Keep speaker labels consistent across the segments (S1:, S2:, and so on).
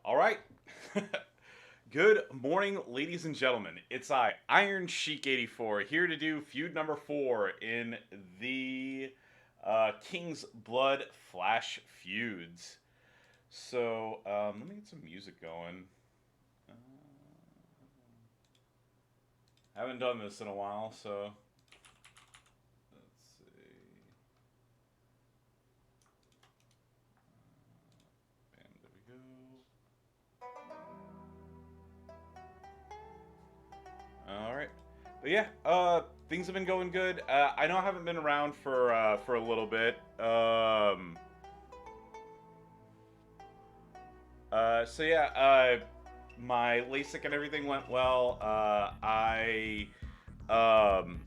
S1: All right. Good morning, ladies and gentlemen. It's I, Iron Sheik 84, here to do feud number 4 in the King's Blood Flash feuds. So let me get some music going. Uh, I haven't done this in a while, so let's see. Bam, there we go. All right, but yeah, things have been going good. I know I haven't been around for a little bit. So yeah, my LASIK and everything went well. Um,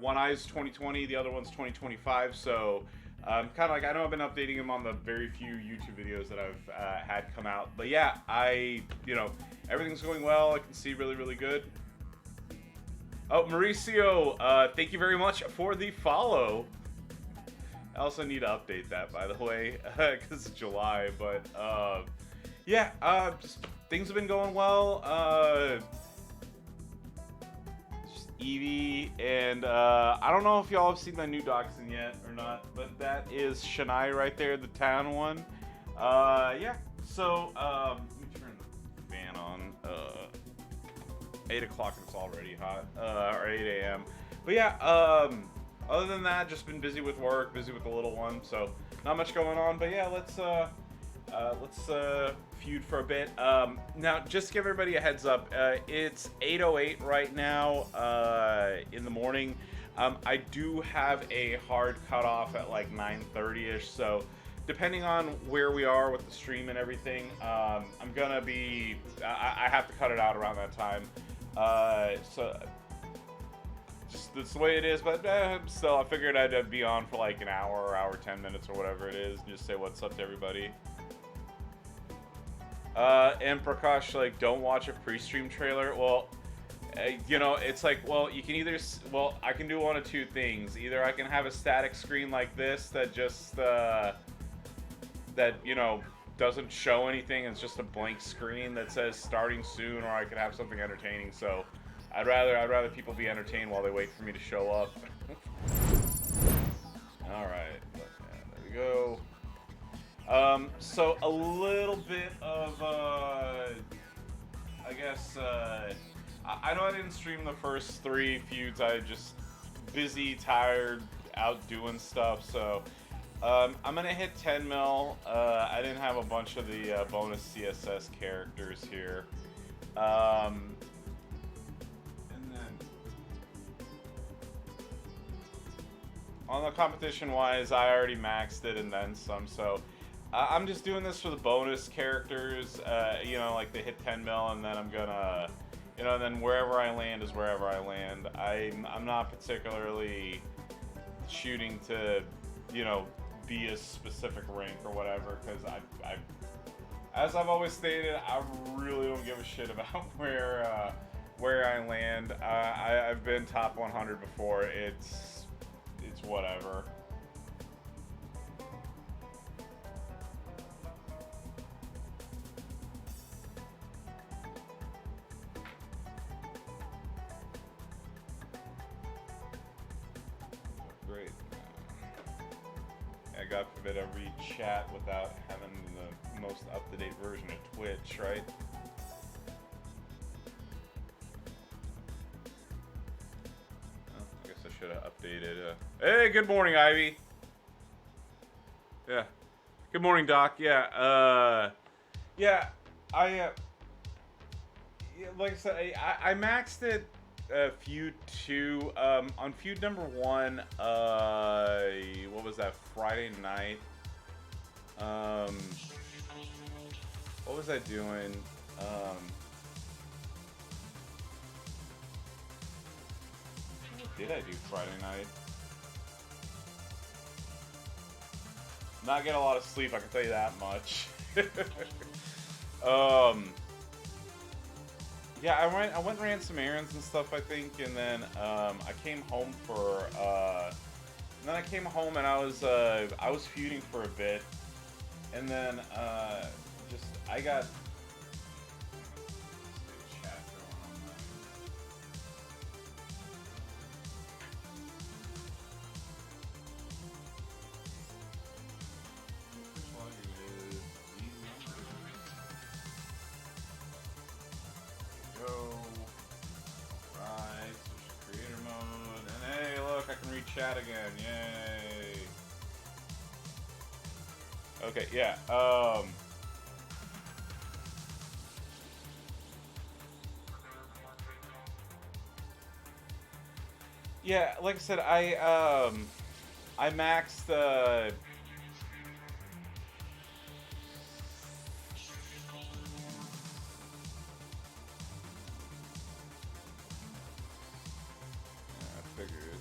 S1: one eye's 2020, the other one's 2025. So kind of like I know I've been updating him on the very few YouTube videos that I've had come out. But yeah, everything's going well. I can see really good. Oh, Mauricio, thank you very much for the follow. I also need to update that, by the way, because it's July. But yeah, just things have been going well. Just Eevee, and I don't know if y'all have seen my new dachshund yet or not, but that is Shania right there, the town one. Yeah. So let me turn the fan on. 8 o'clock and it's already hot, or 8 a.m. But yeah, other than that, just been busy with work, busy with the little one, so not much going on. But yeah, let's feud for a bit. Now, just to give everybody a heads up, it's 8:08 right now in the morning. I do have a hard cutoff at like 9:30ish, so depending on where we are with the stream and everything, I'm gonna be. I have to cut it out around that time. So just that's the way it is. But still, I figured I'd be on for like an hour or hour 10 minutes or whatever it is, and just say what's up to everybody. And Prakash, like, don't watch a pre-stream trailer. Well, it's like, well, you can either, well, I can do one of two things. Either I can have a static screen like this that just doesn't show anything. It's just a blank screen that says starting soon, or I could have something entertaining. So I'd rather people be entertained while they wait for me to show up. All right, there we go. So a little bit of I guess I know I didn't stream the first 3 feuds. I just busy, tired, out doing stuff. So I'm gonna hit 10 mil. I didn't have a bunch of the bonus CSS characters here. And then on the competition wise, I already maxed it and then some. So I'm just doing this for the bonus characters. Like they hit 10 mil, and then I'm gonna, and then wherever I land is wherever I land. I'm not particularly shooting to, be a specific rank or whatever, because I as I've always stated, I really don't give a shit about where I land. I've been top 100 before. It's whatever. Great. God forbid I read chat without having the most up-to-date version of Twitch, right? Oh, I guess I should have updated. Hey, good morning, Ivy. Yeah. Good morning, Doc. Yeah. Yeah. Like I said, I maxed it. Feud 2. On feud number 1, what was that, Friday night? What was I doing? What did I do Friday night? Not get a lot of sleep, I can tell you that much. Yeah, I went and ran some errands and stuff, I think, and then I came home and I was feuding for a bit, And then just I got chat going on that. Go. Right, switch to creator mode, and hey, look, I can read chat again. Yay! Okay, yeah. Yeah, like I said, I maxed I figured.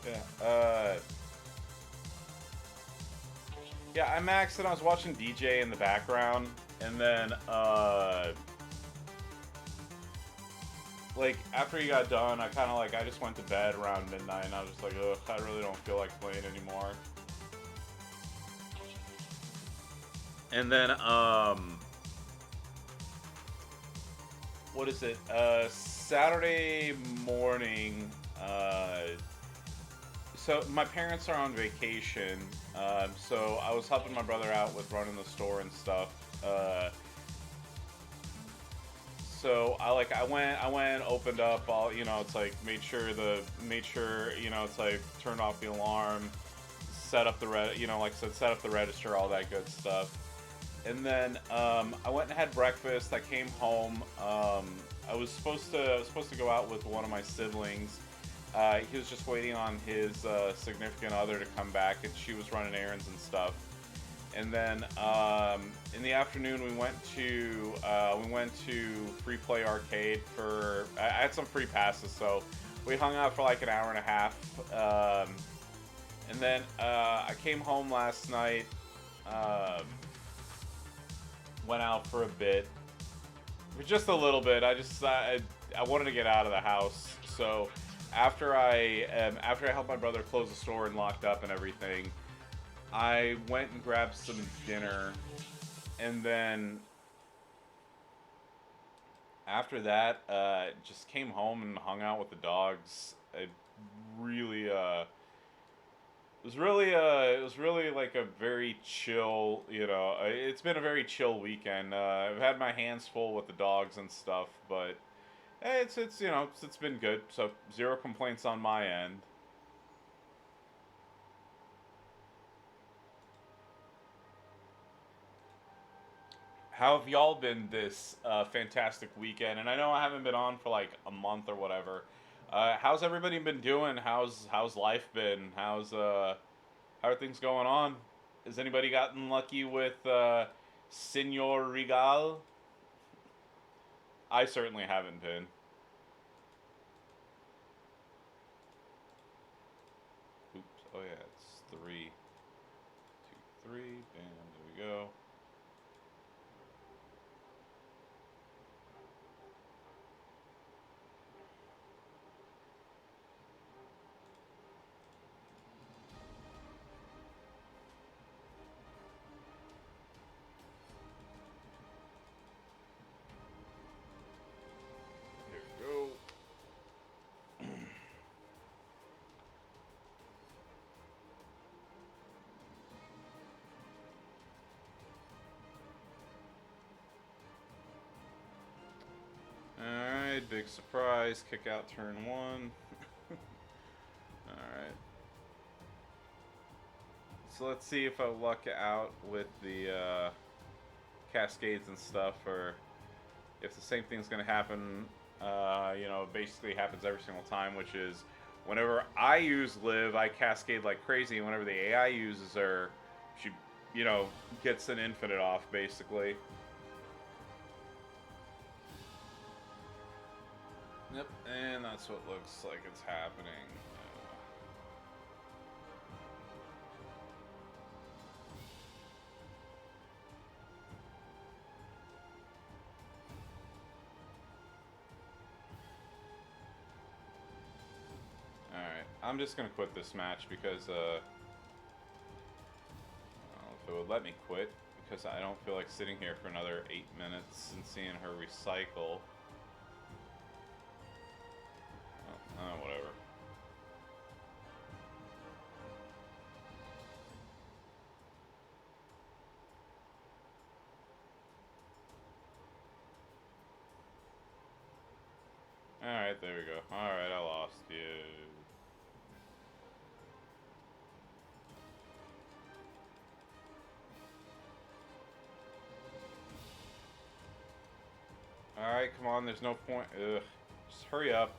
S1: Yeah. Yeah, I maxed and I was watching DJ in the background, and then like after he got done, I just went to bed around midnight, and I was just like, ugh, I really don't feel like playing anymore. And then what is it? Saturday morning. So my parents are on vacation, so I was helping my brother out with running the store and stuff. So I went, opened up all, it's like made sure, it's like turned off the alarm, set up the like I said, set up the register, all that good stuff. And then I went and had breakfast. I came home. I was supposed to go out with one of my siblings. He was just waiting on his significant other to come back, and she was running errands and stuff. And then in the afternoon, we went to Free Play Arcade for. I had some free passes, so we hung out for like an hour and a half. And then I came home last night. Went out for a bit, just a little bit. I wanted to get out of the house, so after I helped my brother close the store and locked up and everything, I went and grabbed some dinner, and then after that, just came home and hung out with the dogs. It really it was really like a very chill, it's been a very chill weekend. I've had my hands full with the dogs and stuff, but it's been good. So zero complaints on my end. How have y'all been this fantastic weekend? And I know I haven't been on for like a month or whatever. How's everybody been doing? How's life been? How are things going on? Has anybody gotten lucky with Senor Regal? I certainly haven't been. Oops. Oh yeah, it's 3, 2, 3. Bam. There we go. There we go. Alright, big surprise. Kick out turn 1. Alright. So let's see if I luck out with the cascades and stuff, or if the same thing's going to happen, basically happens every single time, which is whenever I use live, I cascade like crazy, and whenever the AI uses her, she, gets an infinite off, basically. Yep, and that's what looks like it's happening. I'm just gonna quit this match because I don't know if it would let me quit, because I don't feel like sitting here for another 8 minutes and seeing her recycle. Whatever. Alright, there we go. Alright, I lost you. Alright, come on, there's no point. Ugh. Just hurry up.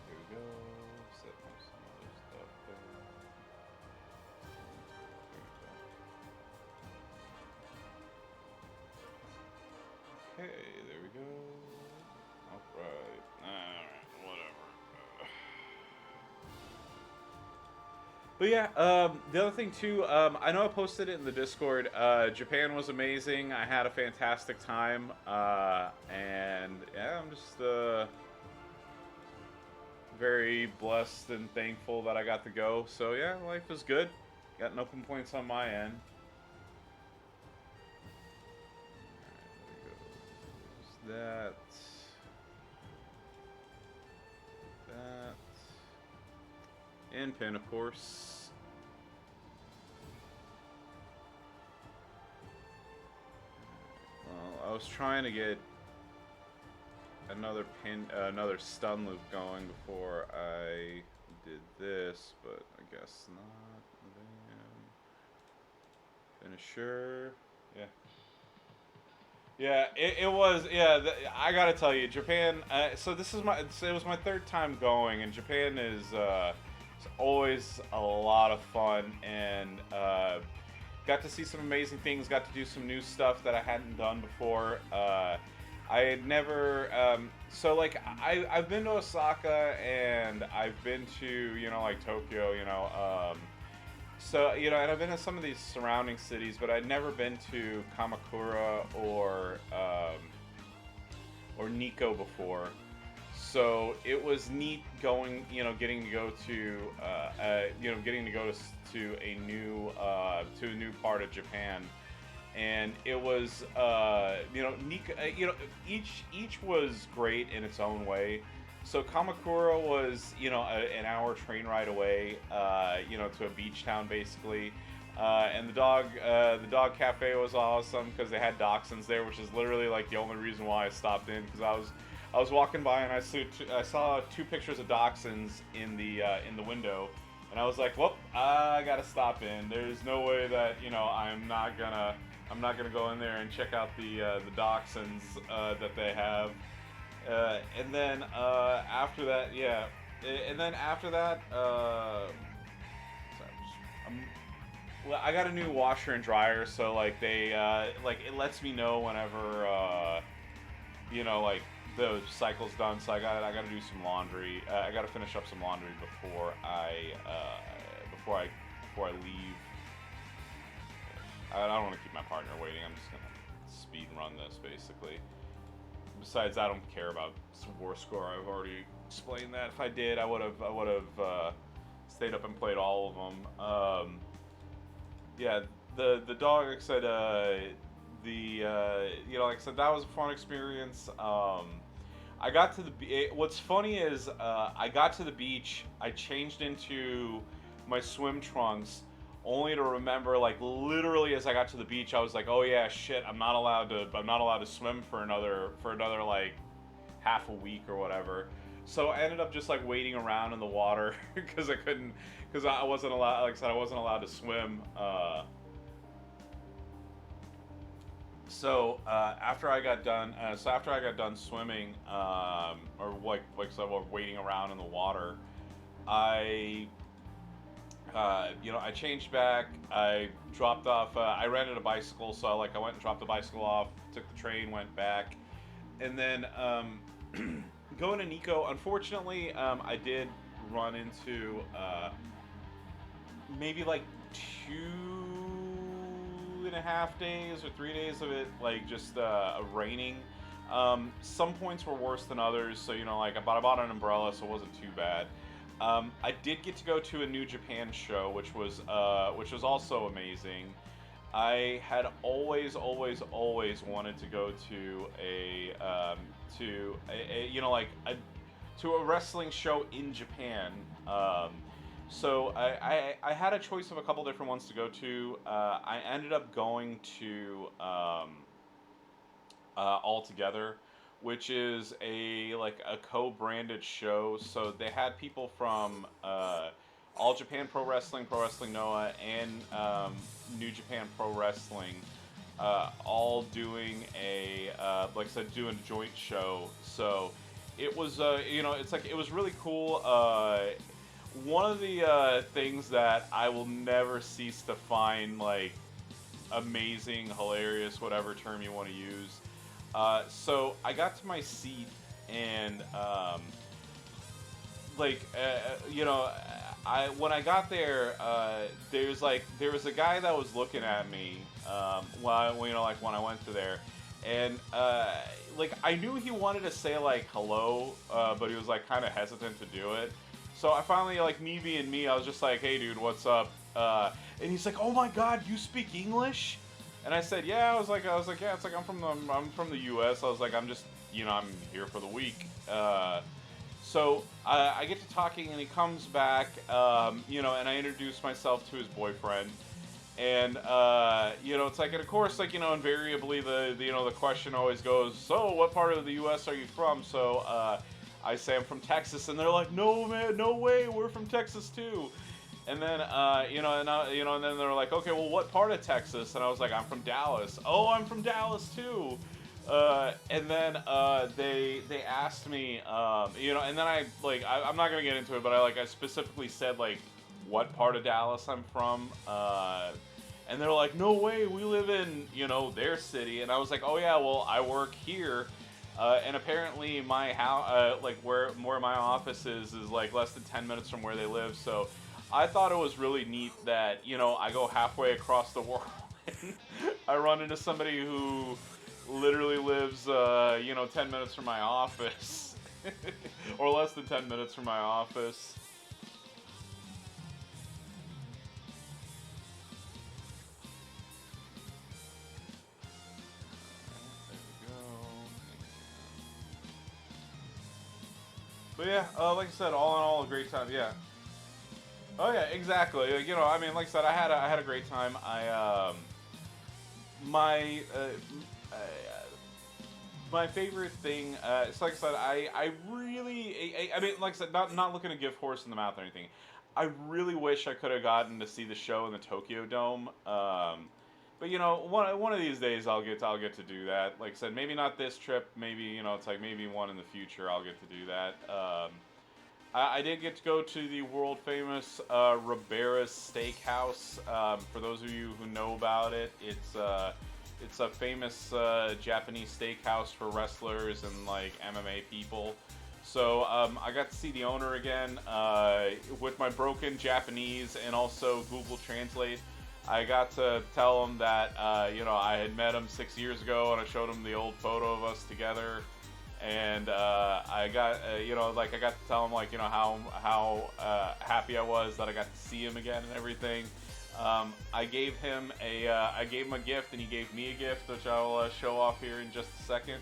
S1: Here we go. Set up some other stuff there. There we go. Okay, there we go. Alright, whatever. But yeah, the other thing too, I know I posted it in the Discord. Japan was amazing. I had a fantastic time, and yeah, I'm just very blessed and thankful that I got to go. So yeah, life was good. Got no complaints on my end. Alright, there we go. That. And pin, of course. Well, I was trying to get another another stun loop going before I did this, but I guess not. Finisher. Yeah. Yeah, it was. Yeah, I gotta tell you, Japan. So this is it was my third time going, and Japan is it's always a lot of fun, and got to see some amazing things. Got to do some new stuff that I hadn't done before. I had never. So like I've been to Osaka, and I've been to like Tokyo. So, and I've been to some of these surrounding cities, but I'd never been to Kamakura or Nikko before. So it was neat going, getting to go to, getting to go to a new part of Japan, and it was, Nikko, each was great in its own way. So Kamakura was, an hour train ride away, to a beach town basically, and the dog cafe was awesome because they had dachshunds there, which is literally like the only reason why I stopped in, because I was walking by and I saw 2 pictures of dachshunds in the window, and I was like, well, I gotta stop in. There's no way that I'm not gonna go in there and check out the dachshunds that they have. And then after that, yeah. And then after that, well, I got a new washer and dryer, so like they it lets me know whenever like the cycle's done. So I gotta do some laundry. I gotta finish up some laundry before I leave. I don't want to keep my partner waiting. I'm just gonna speed run this basically. Besides, I don't care about war score. I've already explained that. If I did, I would have stayed up and played all of them. Yeah, the dog. Like I said, like I said, that was a fun experience. I got to the. What's funny is I got to the beach. I changed into my swim trunks, only to remember, like, literally as I got to the beach, I was like, oh yeah, shit, I'm not allowed to swim for another like half a week or whatever. So I ended up just like waiting around in the water because I wasn't allowed, like I said, I wasn't allowed to swim. So after I got done swimming, or like so we're waiting around in the water, I changed back. I dropped off. I rented a bicycle, so I went and dropped the bicycle off. Took the train, went back, and then going to Nikko. Unfortunately, I did run into maybe like 2.5 days or 3 days of it like just raining. Some points were worse than others, so like I bought an umbrella, so it wasn't too bad. I did get to go to a New Japan show, which was also amazing. I had always, always, always wanted to go to to a wrestling show in Japan. So I had a choice of a couple different ones to go to. I ended up going to All Together, which is a co-branded show. So they had people from All Japan Pro Wrestling Noah, and New Japan Pro Wrestling, all doing like I said, doing a joint show. So it was, it's like it was really cool. One of the things that I will never cease to find like amazing, hilarious, whatever term you want to use. So I got to my seat, and when I got there, there was a guy that was looking at me when I went to there, and I knew he wanted to say like hello, but he was like kind of hesitant to do it. So I finally, like, me being me, I was just like, hey dude, what's up? And he's like, oh my god, you speak English? And I said, yeah. I was like, yeah. It's like I'm from the U.S. I was like, I'm just, I'm here for the week. So I get to talking, and he comes back, and I introduce myself to his boyfriend, and it's like, and of course, like, invariably the question always goes, so what part of the U.S. are you from? So I say I'm from Texas, and they're like, no man, no way, we're from Texas too. And then, and then they're like, okay, well, what part of Texas? And I was like, I'm from Dallas. Oh, I'm from Dallas too. And then they asked me, and then I'm not gonna get into it, but I specifically said like what part of Dallas I'm from. And they're like, no way, we live in their city. And I was like, oh yeah, well, I work here. And apparently my house, where my office is like less than 10 minutes from where they live. So I thought it was really neat that, I go halfway across the world and I run into somebody who literally lives, 10 minutes from my office. Or less than 10 minutes from my office. But yeah, like I said, all in all, a great time. Yeah. Oh yeah, exactly. I mean, like I said, I had a great time. My favorite thing. It's like I said, I really, I mean, like I said, not looking to give horse in the mouth or anything. I really wish I could have gotten to see the show in the Tokyo Dome. But one of these days I'll get to do that. Like I said, maybe not this trip. Maybe it's like maybe one in the future I'll get to do that. I did get to go to the world famous Ribera's Steakhouse. For those of you who know about it, it's a famous Japanese steakhouse for wrestlers and like MMA people. So I got to see the owner again with my broken Japanese and also Google Translate. I got to tell him that I had met him 6 years ago, and I showed him the old photo of us together, and I got I got to tell him how happy I was that I got to see him again and everything. I gave him a gift, and he gave me a gift, which I'll show off here in just a second.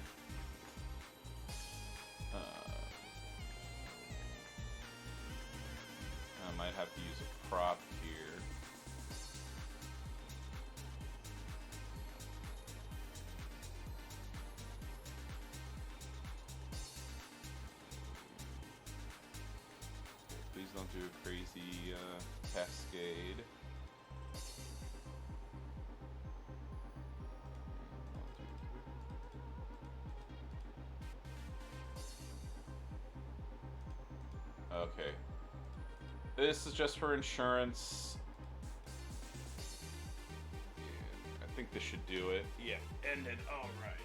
S1: I might have to use a prop here. Please don't do a crazy cascade. Okay. This is just for insurance. Yeah, I think this should do it. Yeah, ended. Alright.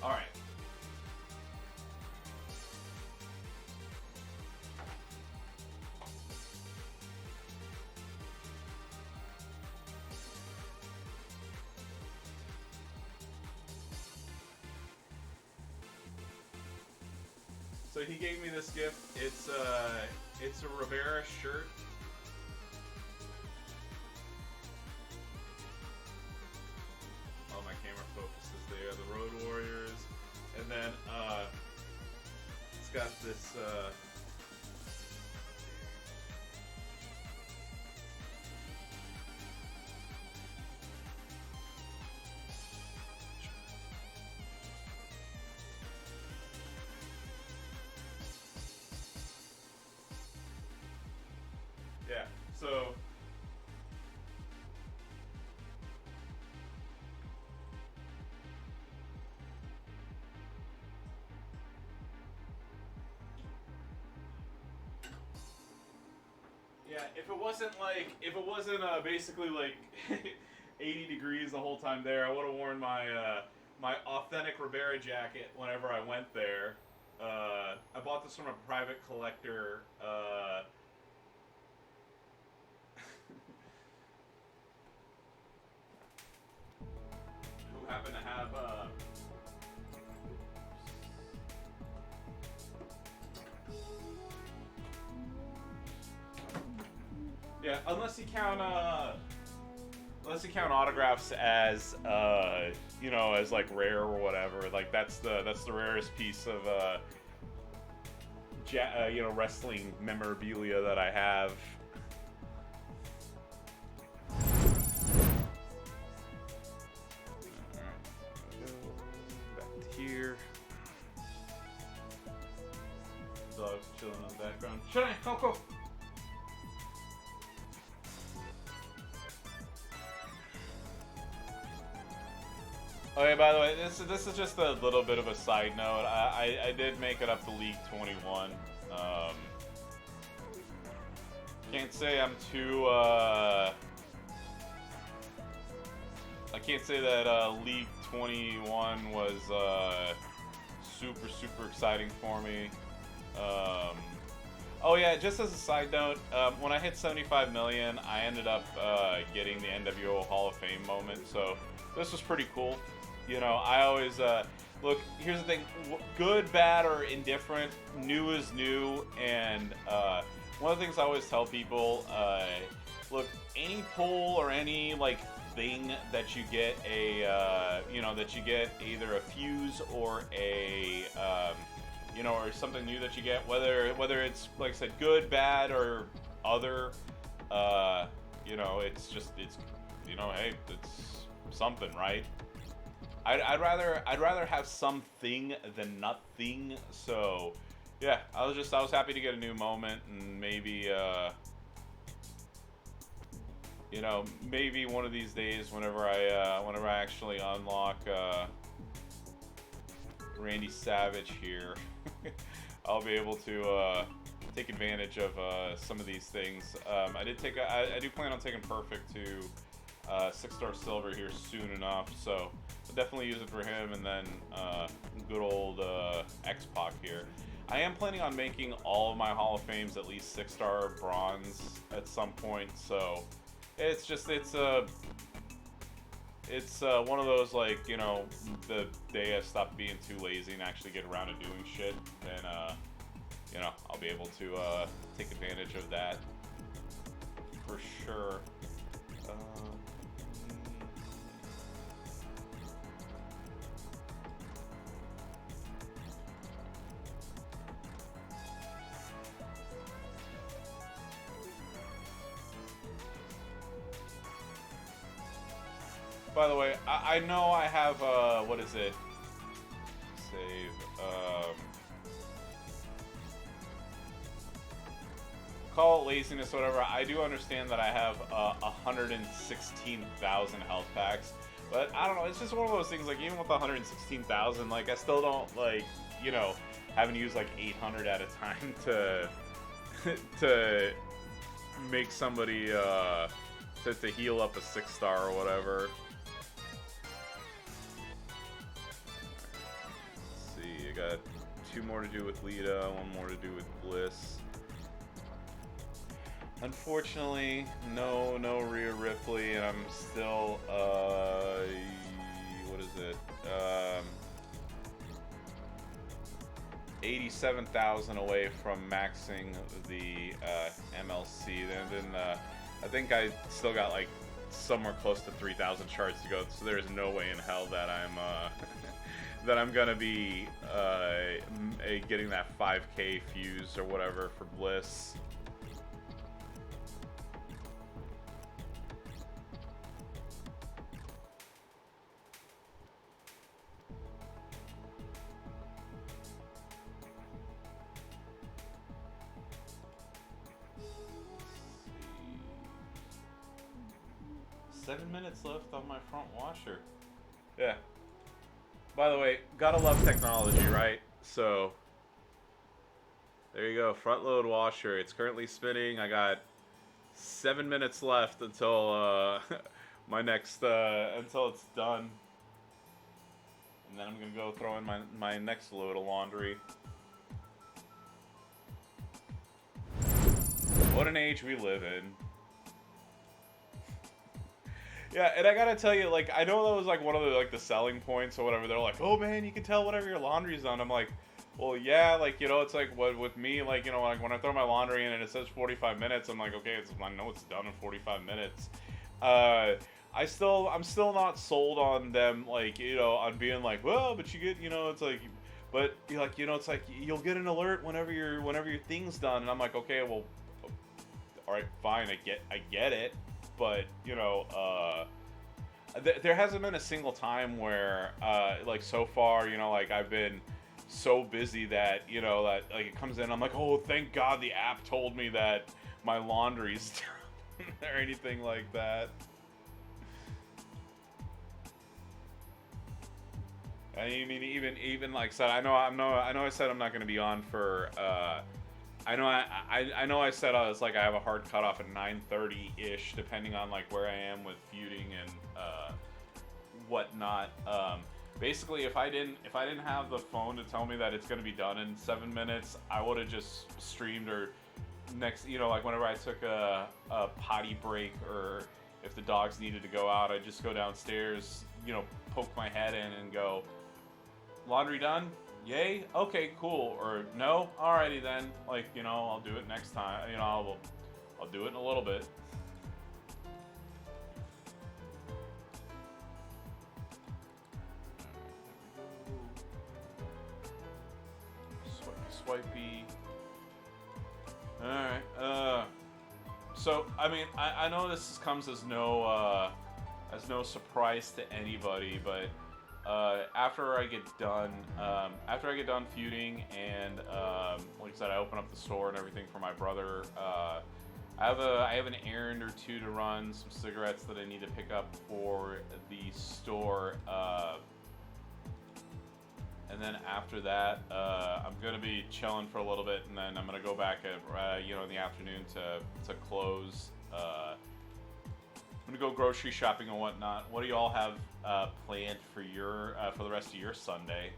S1: Alright. So he gave me this gift. It's a Rivera shirt. Oh, my camera focus is there. The Road Warriors, and then it's got this. Yeah, so yeah, if it wasn't basically like 80 degrees the whole time there, I would have worn my my authentic Rivera jacket whenever I went there. I bought this from a private collector. Who happened to have yeah, unless you count autographs as you know, as like rare or whatever. Like that's the rarest piece of you know, wrestling memorabilia that I have. Back to here. Dogs chilling in the background. Shine, Coco. Okay, by the way, this is just a little bit of a side note. I did make it up to League 21. Can't say I'm too I can't say that League 21 was super exciting for me. Oh yeah, just as a side note, when I hit 75 million, I ended up getting the NWO Hall of Fame moment. So this was pretty cool. You know, I always look. Here's the thing: good, bad, or indifferent, new is new. And one of the things I always tell people: look, any pull or any like thing that you get you know, that you get either a fuse or a you know, or something new that you get, whether it's like I said, good, bad, or other. You know, it's you know, hey, it's something, right? I'd rather have something than nothing. So yeah, I was happy to get a new moment, and maybe you know, maybe one of these days whenever I actually unlock Randy Savage here, I'll be able to take advantage of some of these things. I do plan on taking Perfect to 6-star silver here soon enough, so I'll definitely use it for him, and then good old X-Pac here. I am planning on making all of my Hall of Fames at least 6-star bronze at some point, so it's one of those, like, you know, the day I stop being too lazy and actually get around to doing shit, then you know, I'll be able to take advantage of that for sure. By the way, I know I have, what is it? Save, call it laziness, whatever. I do understand that I have 116,000 health packs, but I don't know, it's just one of those things, like, even with 116,000, like, I still don't, like, you know, having to use, like, 800 at a time to, to make somebody, to heal up a 6-star or whatever. Got 2 more to do with Lita, 1 more to do with Bliss. Unfortunately, no Rhea Ripley, and I'm still, what is it? 87,000 away from maxing the MLC. And then I think I still got like somewhere close to 3,000 shards to go. So there's no way in hell that I'm that I'm gonna be getting that 5K fuse or whatever for Bliss. Minutes left on my front washer. Yeah. By the way, gotta love technology, right? So there you go, front load washer. It's currently spinning. I got 7 minutes left until my next until it's done, and then I'm gonna go throw in my next load of laundry. What an age we live in. Yeah, and I gotta tell you, like, I know that was like one of the selling points or whatever. They're like, oh man, you can tell whenever your laundry's done. I'm like, well, yeah, like, you know, it's like what with me, like, you know, like when I throw my laundry in and it says 45 minutes, I'm like, okay, I know it's done in 45 minutes. I'm still not sold on them, like, you know, on being like, well, but you get, you know, it's like, but like, you know, it's like you'll get an alert whenever your thing's done, and I'm like, okay, well, all right, fine, I get it. But, you know, there hasn't been a single time where, like, so far, you know, like, I've been so busy that, you know, that, like, it comes in, I'm like, oh, thank God the app told me that my laundry's done, or anything like that. I mean, even like I said, I know I said I'm not going to be on for, I know I said I was like I have a hard cutoff at 9:30-ish, depending on like where I am with feuding and whatnot. Basically, if I didn't have the phone to tell me that it's gonna be done in 7 minutes, I would have just streamed, or next, you know, like whenever I took a potty break, or if the dogs needed to go out, I'd just go downstairs, you know, poke my head in and go, laundry done? Yay? Okay, cool. Or no? Alrighty then. Like, you know, I'll do it next time. You know, I'll do it in a little bit. Swipey. Alright, so, I mean, I know this comes as no surprise to anybody, but after I get done feuding, and like I said, I open up the store and everything for my brother. I have an errand or two to run, some cigarettes that I need to pick up for the store, and then after that, I'm gonna be chilling for a little bit, and then I'm gonna go back at you know, in the afternoon to close. I'm gonna go grocery shopping and whatnot. What do you all have planned for your for the rest of your Sunday?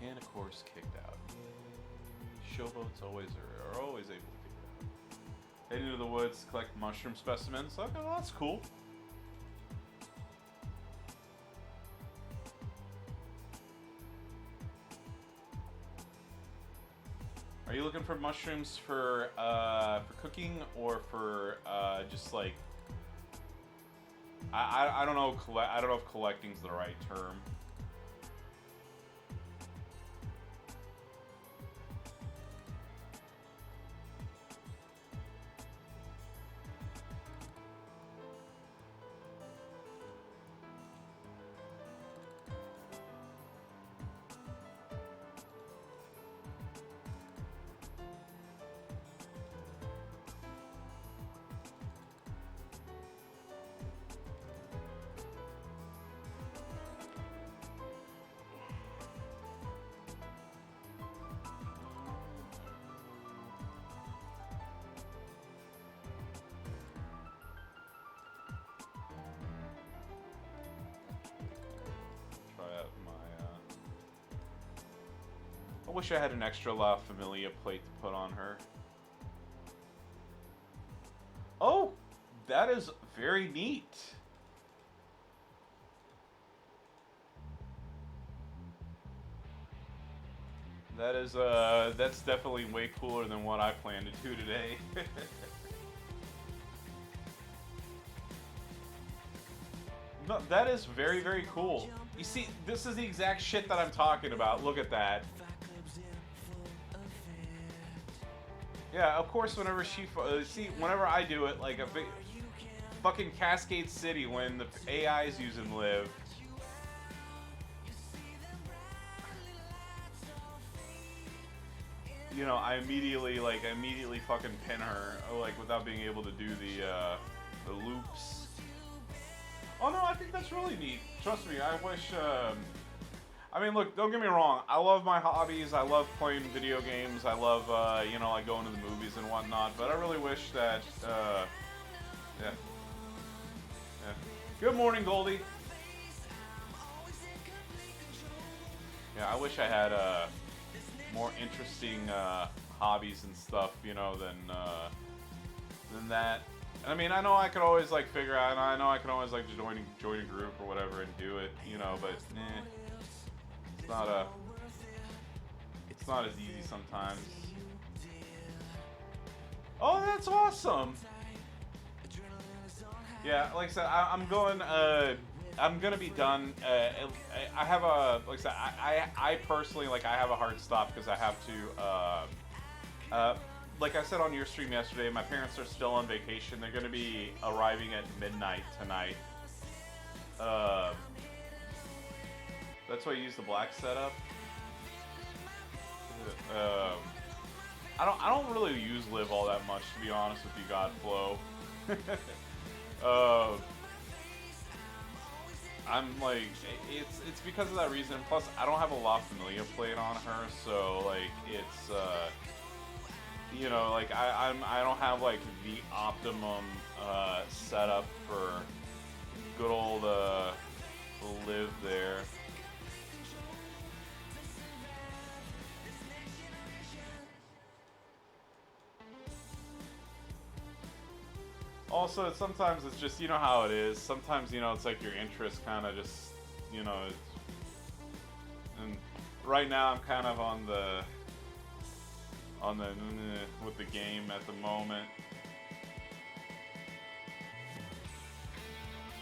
S1: And of course, kicked out. Yay. Showboats are always able to kick out. Heading to the woods, collect mushroom specimens. Okay, well, that's cool. Are you looking for mushrooms for cooking, or for just like, I don't know, I don't know if collecting's the right term. I wish I had an extra La Familia plate to put on her. Oh, that is very neat. That is that's definitely way cooler than what I plan to do today. No, that is very, very cool. You see, this is the exact shit that I'm talking about. Look at that. Yeah, of course. Whenever see, whenever I do it, like a big fucking Cascade City, when the AI is using Live, you know, I immediately fucking pin her, like without being able to do the loops. Oh no, I think that's really neat. Trust me, I wish. I mean, look, don't get me wrong. I love my hobbies. I love playing video games. I love, you know, like going to the movies and whatnot. But I really wish that, yeah, yeah. Good morning, Goldie. Yeah, I wish I had more interesting hobbies and stuff, you know, than that. I mean, I know I could always like figure out. I know I can always like join a group or whatever and do it, you know. But it's not as easy sometimes. Oh, that's awesome. Yeah, like I said, I'm gonna be done. I have a like I said, I personally like I have a hard stop because I have to. Like I said on your stream yesterday, my parents are still on vacation. They're gonna be arriving at midnight tonight. That's why I use the black setup. I don't really use Live all that much, to be honest with you, Godflow. I'm like, it's because of that reason. Plus, I don't have a La Familia played on her, so like it's you know, like I don't have like the optimum setup for good old Live there. Also, sometimes it's just, you know how it is. Sometimes, you know, it's like your interest kind of just, you know, and right now I'm kind of on the with the game at the moment.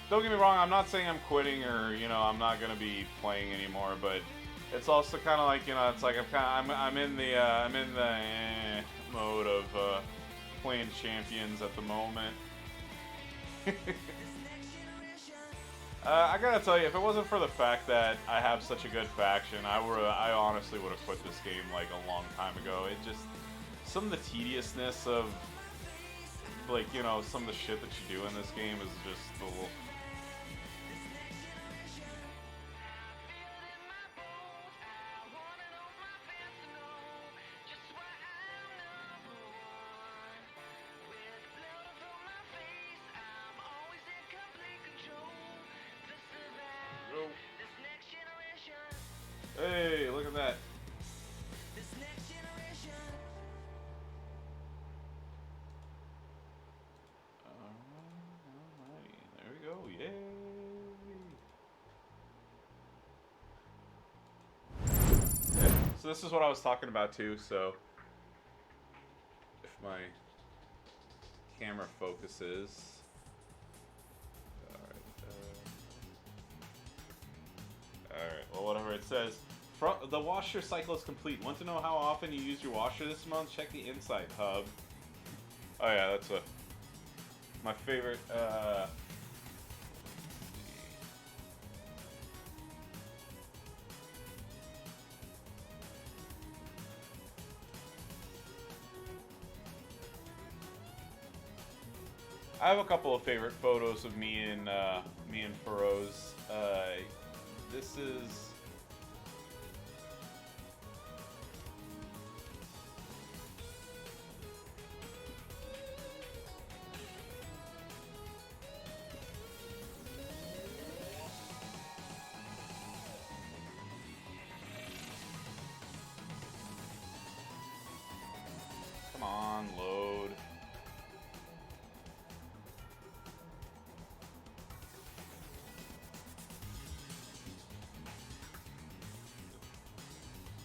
S1: Don't get me wrong, I'm not saying I'm quitting or, you know, I'm not going to be playing anymore, but it's also kind of like, you know, it's like I'm in the mode of playing champions at the moment. I gotta tell you, if it wasn't for the fact that I have such a good faction, I honestly would have quit this game like a long time ago. It just, some of the tediousness of, like, you know, some of the shit that you do in this game is just a little. Hey, look at that. Alrighty, there we go, yay. Yeah, so this is what I was talking about too, so if my camera focuses. Alright, well, whatever it says. The washer cycle is complete. Want to know how often you use your washer this month? Check the Insight Hub. Oh yeah, that's my favorite. I have a couple of favorite photos of me and Feroz. This is. Come on, load.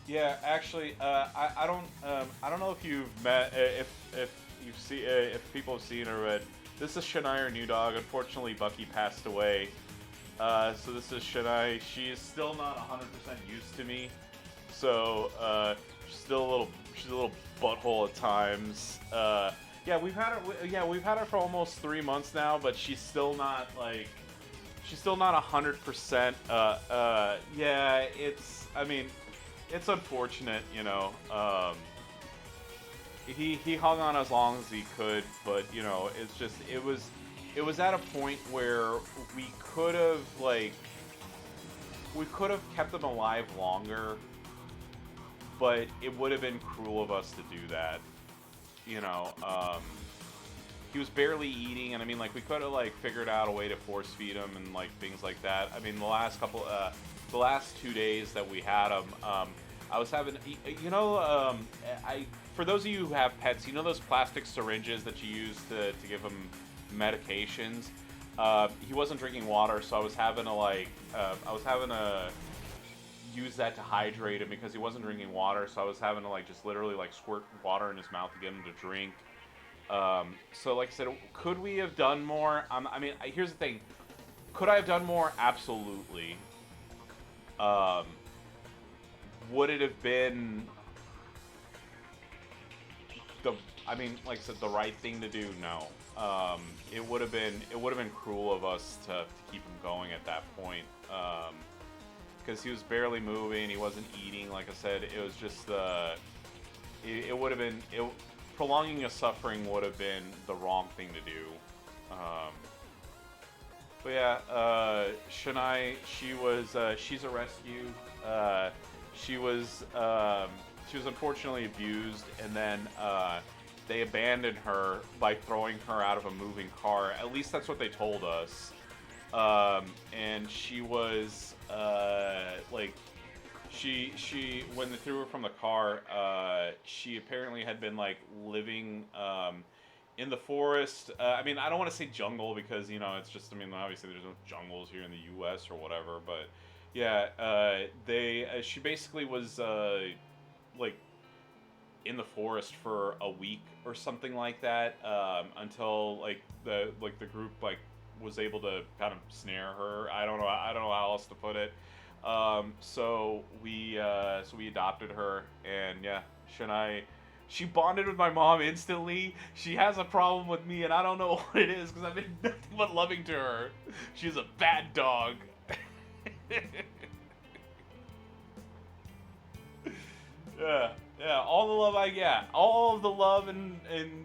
S1: Yeah, actually, I don't know if you've met if you've seen if people have seen her, but this is Shania, her new dog. Unfortunately, Bucky passed away. So this is Shania. She is still not 100% used to me. So she's still a little she's a little butthole at times. Yeah, we've had her. Yeah, we've had her for almost 3 months now, but she's still not like she's still not 100%. Yeah, it's I mean it's unfortunate, you know. He hung on as long as he could, but you know, it's just it was at a point where we could have like we could have kept him alive longer, but it would have been cruel of us to do that. You know, he was barely eating, and I mean, like we could have like figured out a way to force feed him and like things like that. I mean, the last 2 days that we had him, I was having, you know, I for those of you who have pets, you know those plastic syringes that you use to give them medications. He wasn't drinking water, so I was having to use that to hydrate him because he wasn't drinking water. So I was having to like just literally like squirt water in his mouth to get him to drink. So like I said, could we have done more? I mean, here's the thing: could I have done more? Absolutely. Um, would it have been the? I mean, like I said, the right thing to do? No. It would have been cruel of us to keep him going at that point. Because he was barely moving, he wasn't eating. Like I said, it was just it would have been prolonging his suffering would have been the wrong thing to do. Um, but yeah, Shania, she's a rescue. Uh, she was she was unfortunately abused, and then they abandoned her by throwing her out of a moving car. At least that's what they told us. And she was like when they threw her from the car, she apparently had been like living in the forest. I mean, I don't want to say jungle because you know it's just. I mean, obviously there's no jungles here in the U.S. or whatever, but yeah, she basically was like in the forest for a week or something like that until the group like was able to kind of snare her. I don't know how else to put it. So we adopted her, and yeah, Shania, she bonded with my mom instantly. She has a problem with me, and I don't know what it is because I've been nothing but loving to her. She's a bad dog. Yeah, yeah. All the love I get, all of the love and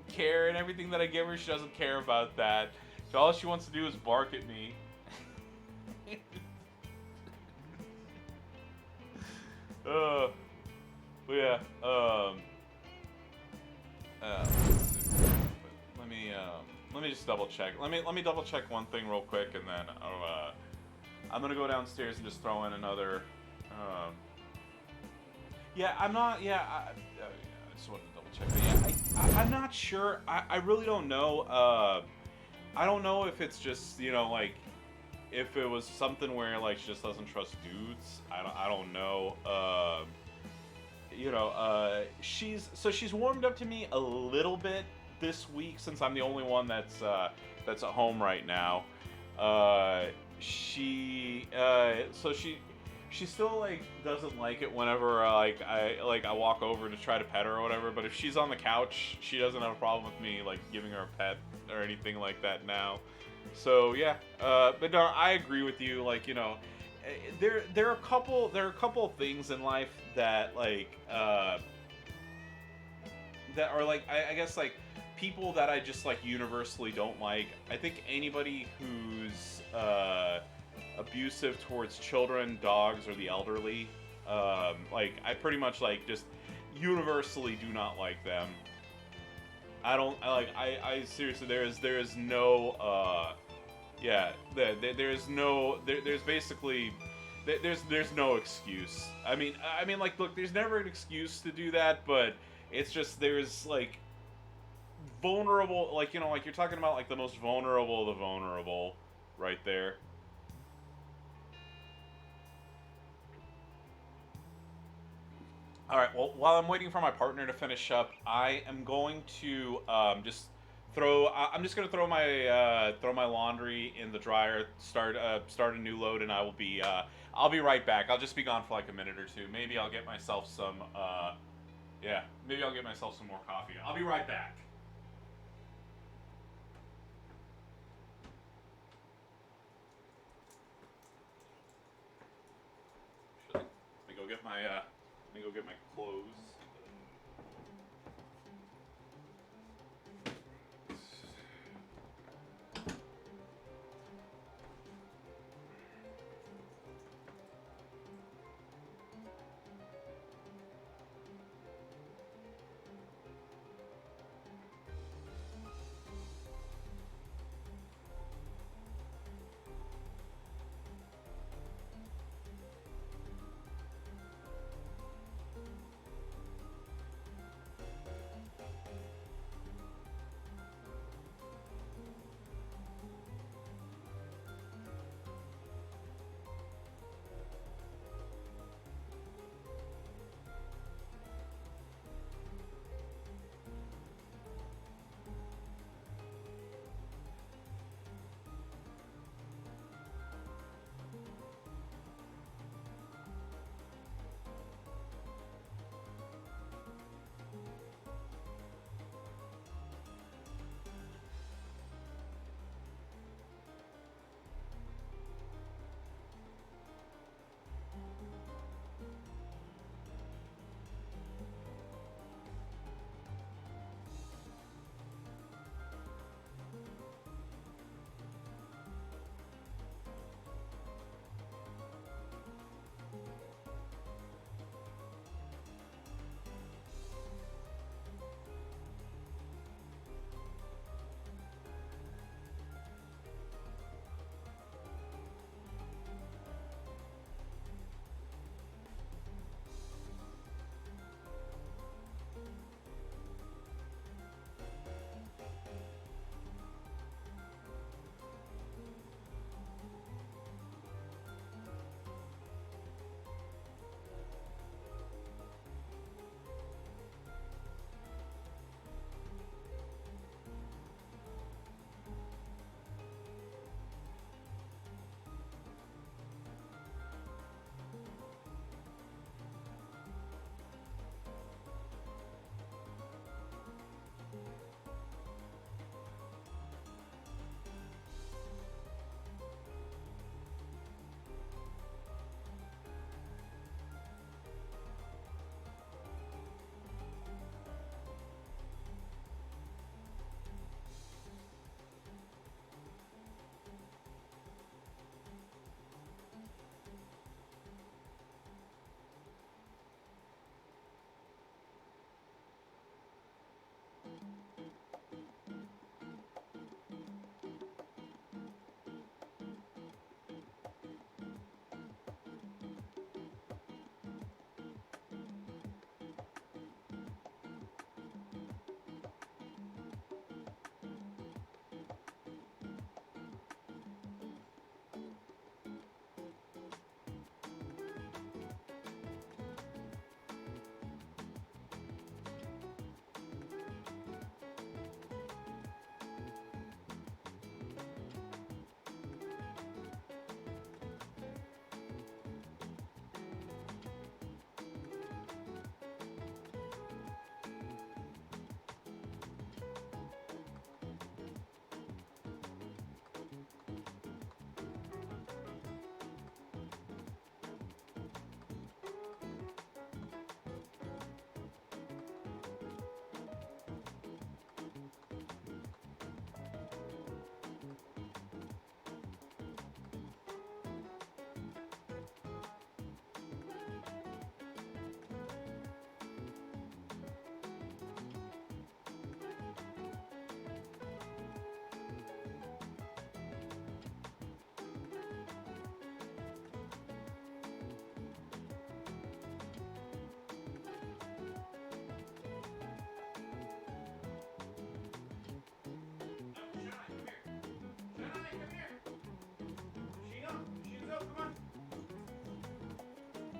S1: care and everything that I give her, she doesn't care about that. So all she wants to do is bark at me. uh, but yeah. Let's see. Let me just double check. Let me double check one thing real quick, and then I'm gonna go downstairs and just throw in another. Yeah, I'm not. Yeah, I just wanted to double check. But yeah, I'm not sure. I really don't know. I don't know if it's just like if it was something where like she just doesn't trust dudes. I don't know. She's warmed up to me a little bit this week since I'm the only one that's at home right now. She so she still like doesn't like it whenever I walk over to try to pet her or whatever. But if she's on the couch, she doesn't have a problem with me like giving her a pet or anything like that now. So yeah, but no, I agree with you. Like there are a couple of things in life that that are like I guess like people that I just like universally don't like. I think anybody who's abusive towards children, dogs, or the elderly, I pretty much like just universally do not like them. I seriously there is no yeah there's basically there's no excuse. I mean like look, there's never an excuse to do that, but it's just there's like vulnerable, like like you're talking about like the most vulnerable of the vulnerable right there. All right. Well, while I'm waiting for my partner to finish up, I am going to just throw. I'm just going to throw my laundry in the dryer. Start a new load, and I'll be right back. I'll just be gone for like a minute or two. Maybe I'll get myself some. Yeah. Maybe I'll get myself some more coffee. I'll be right back. Let me go get my. Let me go get my clothes.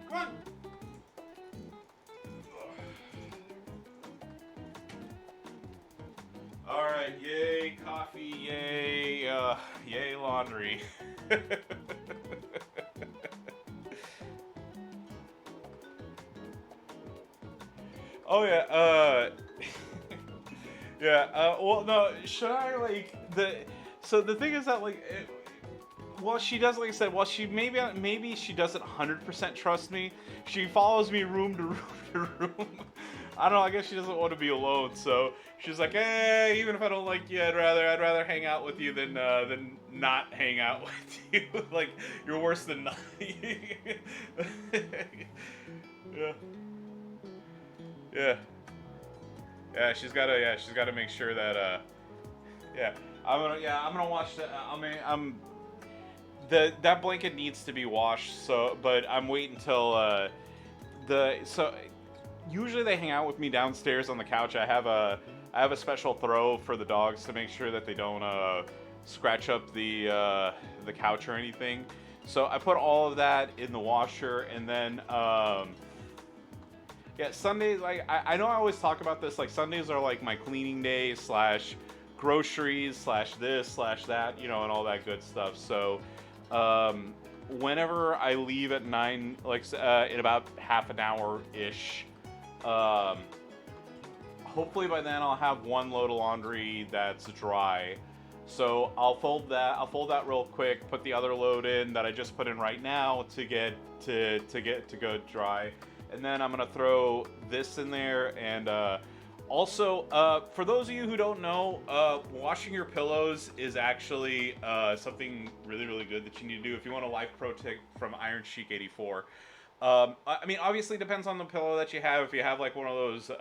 S2: Come on.
S1: All right, yay coffee, yay, yay laundry. Oh yeah, yeah. Well, no, should I like the? So the thing is that like, well, she does like I said. Well, she maybe she doesn't 100% trust me. She follows me room to room to room. I don't know. I guess she doesn't want to be alone. So she's like, hey, even if I don't like you, I'd rather hang out with you than not hang out with you. Like you're worse than nothing. Yeah. Yeah. Yeah, she's gotta make sure that yeah, I'm gonna watch the I mean I'm that blanket needs to be washed, so but I'm waiting until the so usually they hang out with me downstairs on the couch. I have a special throw for the dogs to make sure that they don't scratch up the couch or anything. So I put all of that in the washer, and then yeah, Sundays. Like I know I always talk about this. Like Sundays are like my cleaning day slash groceries slash this slash that, and all that good stuff. So, whenever I leave at 9, like in about half an hour ish, um, hopefully by then I'll have one load of laundry that's dry. So I'll fold that. I'll fold that real quick. Put the other load in that I just put in right now to get to go dry, and then I'm gonna throw this in there. And also, for those of you who don't know, washing your pillows is actually something really really good that you need to do if you want a life pro tip from Iron Sheik 84. I mean, obviously, it depends on the pillow that you have. If you have like one of those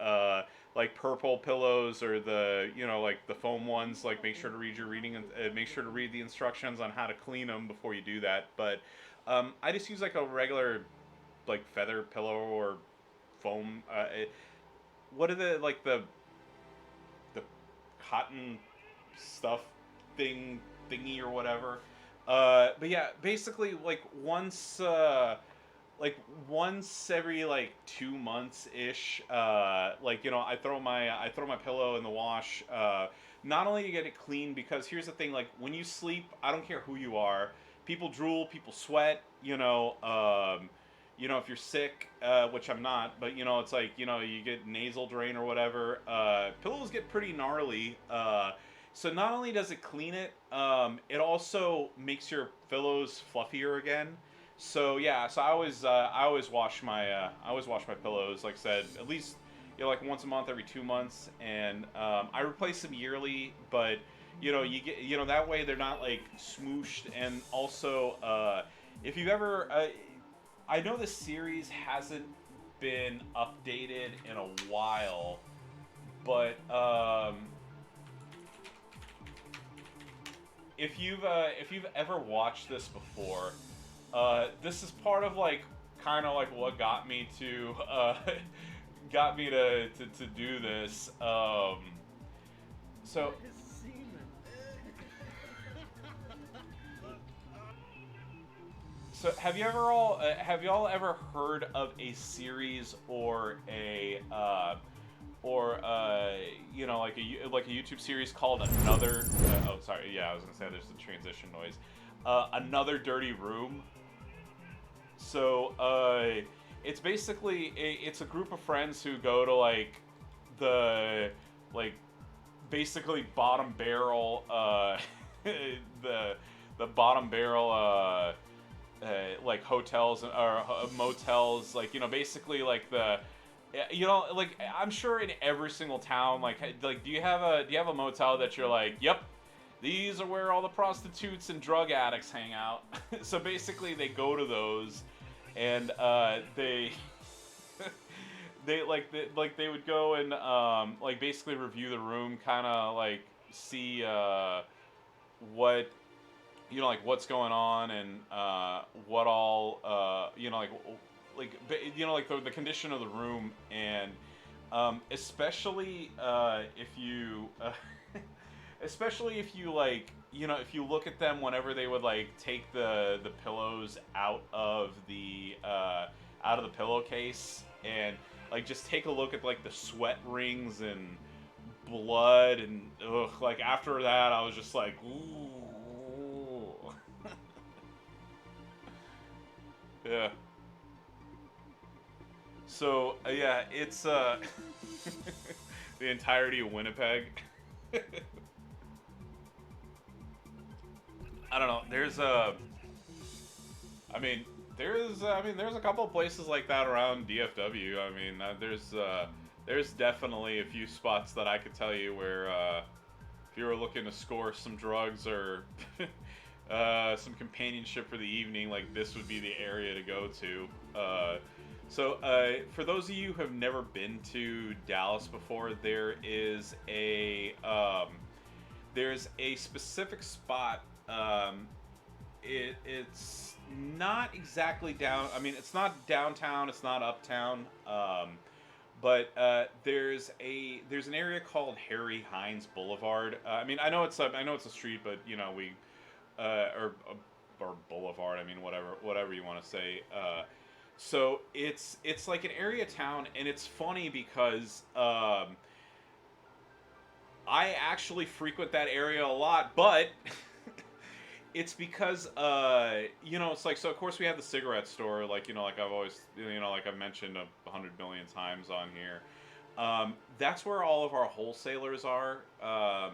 S1: like purple pillows or the like the foam ones, like make sure to read your reading and make sure to read the instructions on how to clean them before you do that. But I just use like a regular like feather pillow or foam. What are the cotton stuff thingy or whatever. But yeah, basically like once every like 2 months ish, like I throw my pillow in the wash, not only to get it clean, because here's the thing, like when you sleep, I don't care who you are, people drool, people sweat, if you're sick, which I'm not, but it's like you get nasal drain or whatever, pillows get pretty gnarly, so not only does it clean it, it also makes your pillows fluffier again. So yeah, so I always wash my pillows, like I said, at least like once a month, every 2 months, and I replace them yearly. But you get that way they're not like smooshed. And also, if you've ever, I know this series hasn't been updated in a while, but if you've ever watched this before, this is part of like kind of like what got me to do this. So so have y'all ever heard of a series or a like a YouTube series called Another? Oh, sorry. Yeah, I was gonna say there's a transition noise. Another Dirty Room. So it's basically it's a group of friends who go to like the like basically bottom barrel the bottom barrel like hotels or motels, like basically like the like I'm sure in every single town, like do you have a motel that you're like, yep, these are where all the prostitutes and drug addicts hang out. So basically they go to those, and they they would go and like basically review the room, kind of like see what like what's going on, and what all like the condition of the room. And especially if you especially if you like if you look at them whenever they would like take the pillows out of the pillowcase, and like just take a look at like the sweat rings and blood and ugh. Like after that, I was just like, ooh. Yeah. So yeah, it's the entirety of Winnipeg. I don't know. There's a couple of places like that around DFW. I mean, there's definitely a few spots that I could tell you where if you were looking to score some drugs or some companionship for the evening, like this would be the area to go to. For those of you who have never been to Dallas before, there's a specific spot. It's not exactly down. I mean, it's not downtown. It's not uptown. But there's an area called Harry Hines Boulevard. I mean, I know it's a street, but you know or boulevard. I mean, whatever you want to say. So it's like an area town, and it's funny because I actually frequent that area a lot, but it's because it's like, so of course we have the cigarette store, like like I've always, like I've mentioned 100 million times on here. That's where all of our wholesalers are. I'm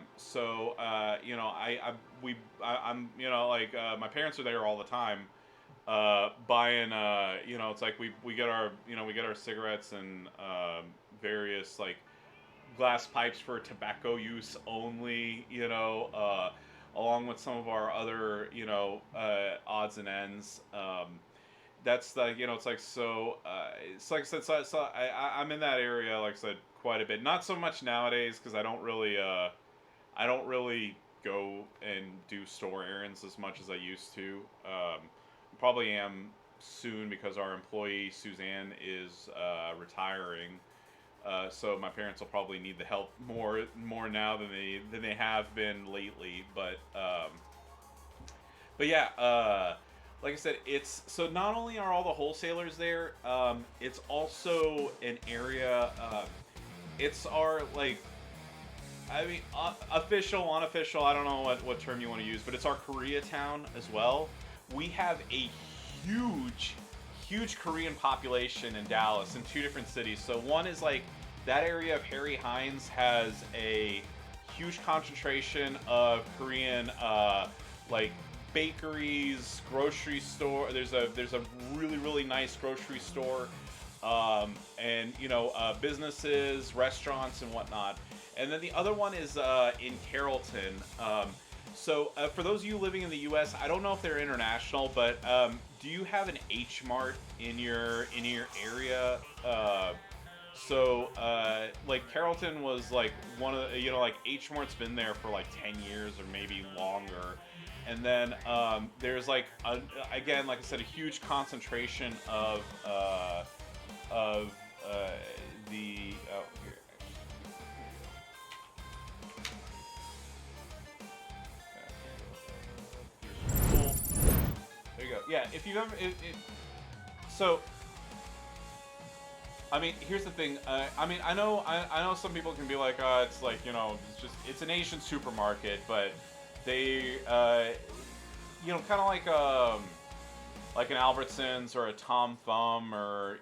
S1: like my parents are there all the time, buying. It's like we get our we get our cigarettes and various like glass pipes for tobacco use only. Along with some of our other odds and ends. That's like it's like so. It's like I said, I'm in that area, like I said, quite a bit. Not so much nowadays because I don't really go and do store errands as much as I used to. Probably am soon because our employee Suzanne is retiring. So my parents will probably need the help more now than they have been lately. But yeah, like I said, it's so not only are all the wholesalers there, it's also an area. It's our like, I mean, official, unofficial. I don't know what term you want to use, but it's our Koreatown as well. We have a huge Korean population in Dallas in two different cities. So one is like that area of Harry Hines has a huge concentration of Korean like bakeries, grocery store. There's a really nice grocery store, and businesses, restaurants, and whatnot. And then the other one is in Carrollton. For those of you living in the U.S., I don't know if they're international, but do you have an H Mart in your area? Like Carrollton was like one of the, like H Mart's been there for like 10 years or maybe longer. And then there's like again, like I said, a huge concentration of the here. Cool. There you go. Yeah, if you've ever so. I mean, here's the thing. I know some people can be like, it's like it's an Asian supermarket, but they, kind of like an Albertsons or a Tom Thumb or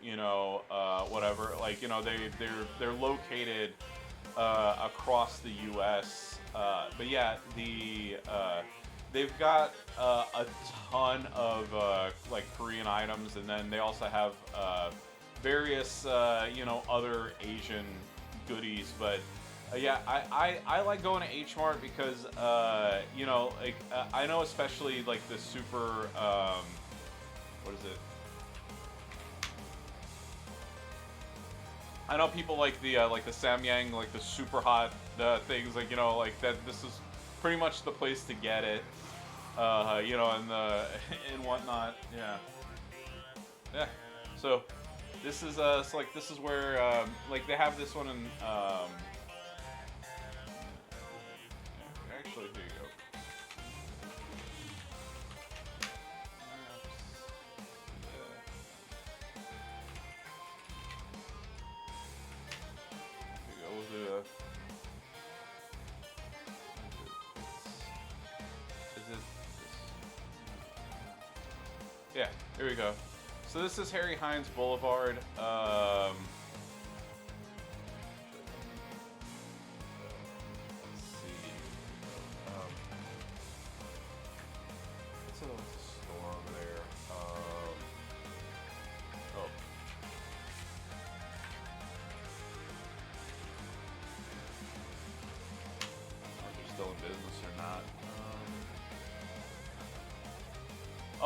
S1: whatever. Like they're located across the U.S. But yeah, they've got a ton of like Korean items, and then they also have various other Asian goodies. But yeah, I like going to H Mart because I know especially like the super what is it? I know people like the Samyang, like the super hot things, like like that. This is pretty much the place to get it, and and whatnot. Yeah. So this is this is where like they have this one in actually here you go. Here you go. We'll do Yeah, here we go. So this is Harry Hines Boulevard. Let's see. What's a store over there? Oh. If they're still in business or not.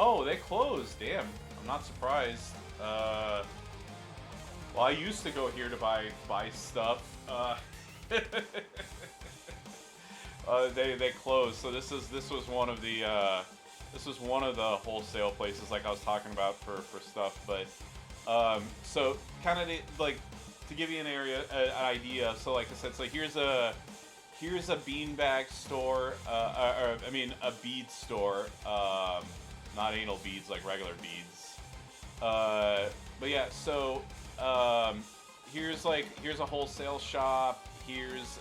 S1: Oh, they closed. Damn. I'm not surprised. Well, I used to go here to buy stuff. They closed. So this was one of the wholesale places like I was talking about for stuff. But so kind of like to give you an idea. So like I said, so here's a beanbag store. Or I mean a bead store. Not anal beads like regular beads. But yeah, so here's a wholesale shop. Here's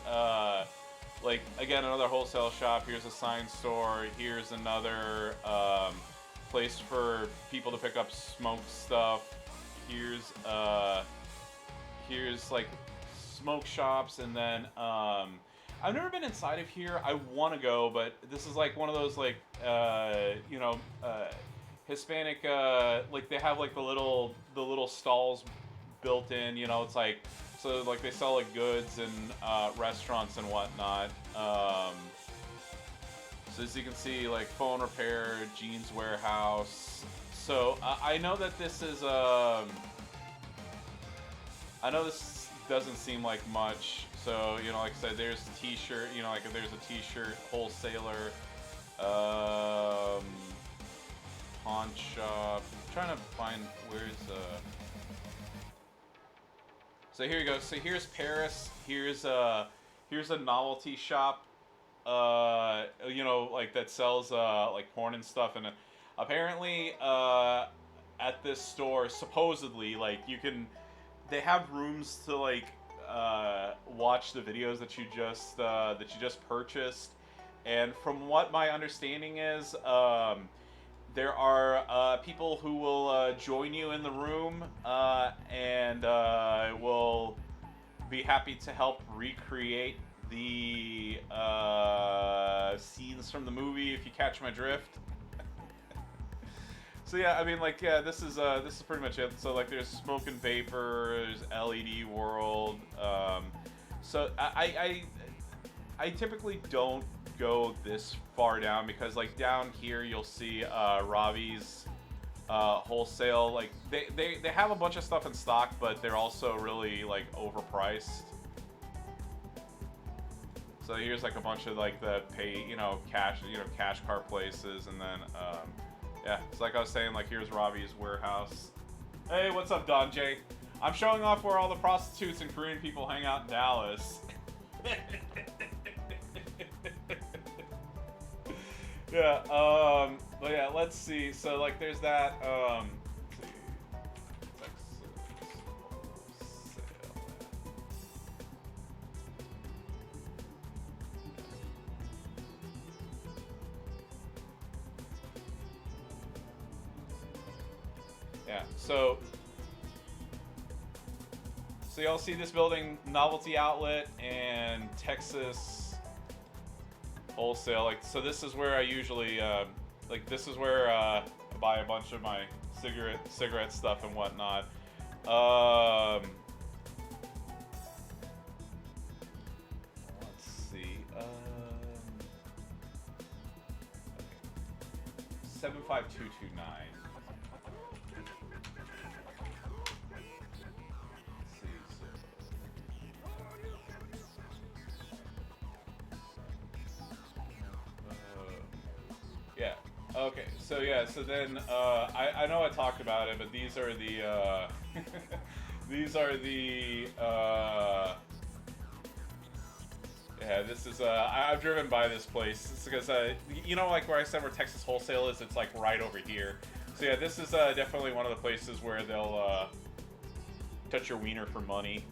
S1: like again another wholesale shop. Here's a sign store. Here's another place for people to pick up smoked stuff. Here's like smoke shops, and then I've never been inside of here. I want to go, but this is like one of those like Hispanic like they have like the little stalls built in. You know, it's like so like they sell like goods and restaurants and whatnot. So as you can see, like phone repair, jeans warehouse. So I know that this is I know this doesn't seem like much. So, you know, like I said, there's a t-shirt, you know, like if there's a t-shirt wholesaler, pawn shop. I'm trying to find where's So here you go. So here's Paris. Here's a novelty shop, you know, like that sells like porn and stuff. And apparently at this store, supposedly, like they have rooms to like watch the videos that you just purchased, and from what my understanding is, there are people who will join you in the room and will be happy to help recreate the scenes from the movie, if you catch my drift. So yeah, I mean, like, yeah, this is pretty much it. So like, there's Smoke and Vapor, there's LED World. So I typically don't go this far down because like down here you'll see Ravi's wholesale. Like they have a bunch of stuff in stock, but they're also really like overpriced. So here's like a bunch of like the cash car places, and then yeah, it's like I was saying, like here's Ravi's warehouse. Hey, what's up, Don J? I'm showing off where all the prostitutes and Korean people hang out in Dallas. Yeah, but yeah, let's see. So like there's that, let's see. Texas wholesale. Yeah, so y'all see this building, Novelty Outlet and Texas Wholesale. Like, so this is where I usually, like this is where I buy a bunch of my cigarette stuff and whatnot. Let's see. 75229. Yeah. Okay. So yeah. So then I know I talked about it, but these are the these are the yeah. This is I've driven by this place. It's because you know, like where I said where Texas Wholesale is, it's like right over here. So yeah, this is definitely one of the places where they'll touch your wiener for money.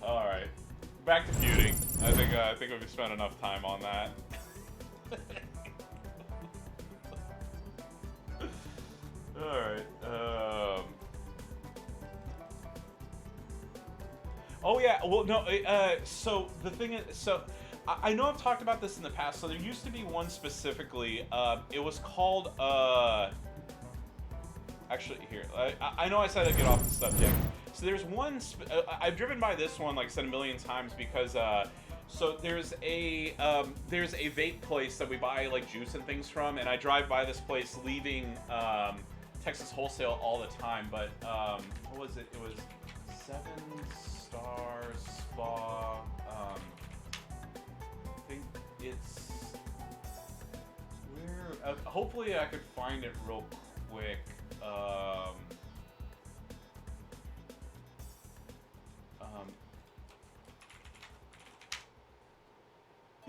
S1: All right. back to feuding. I think we've spent enough time on that. All right. Oh yeah. Well, no. So the thing is, so I know I've talked about this in the past. So there used to be one specifically. It was called. Actually, here. I know I said I'd get off the subject. So there's one. I've driven by this one, like I said, a million times because. So there's a vape place that we buy like juice and things from, and I drive by this place leaving Texas Wholesale all the time. But what was it? It was 7-Star Spa. I think it's where. Hopefully, I could find it real quick.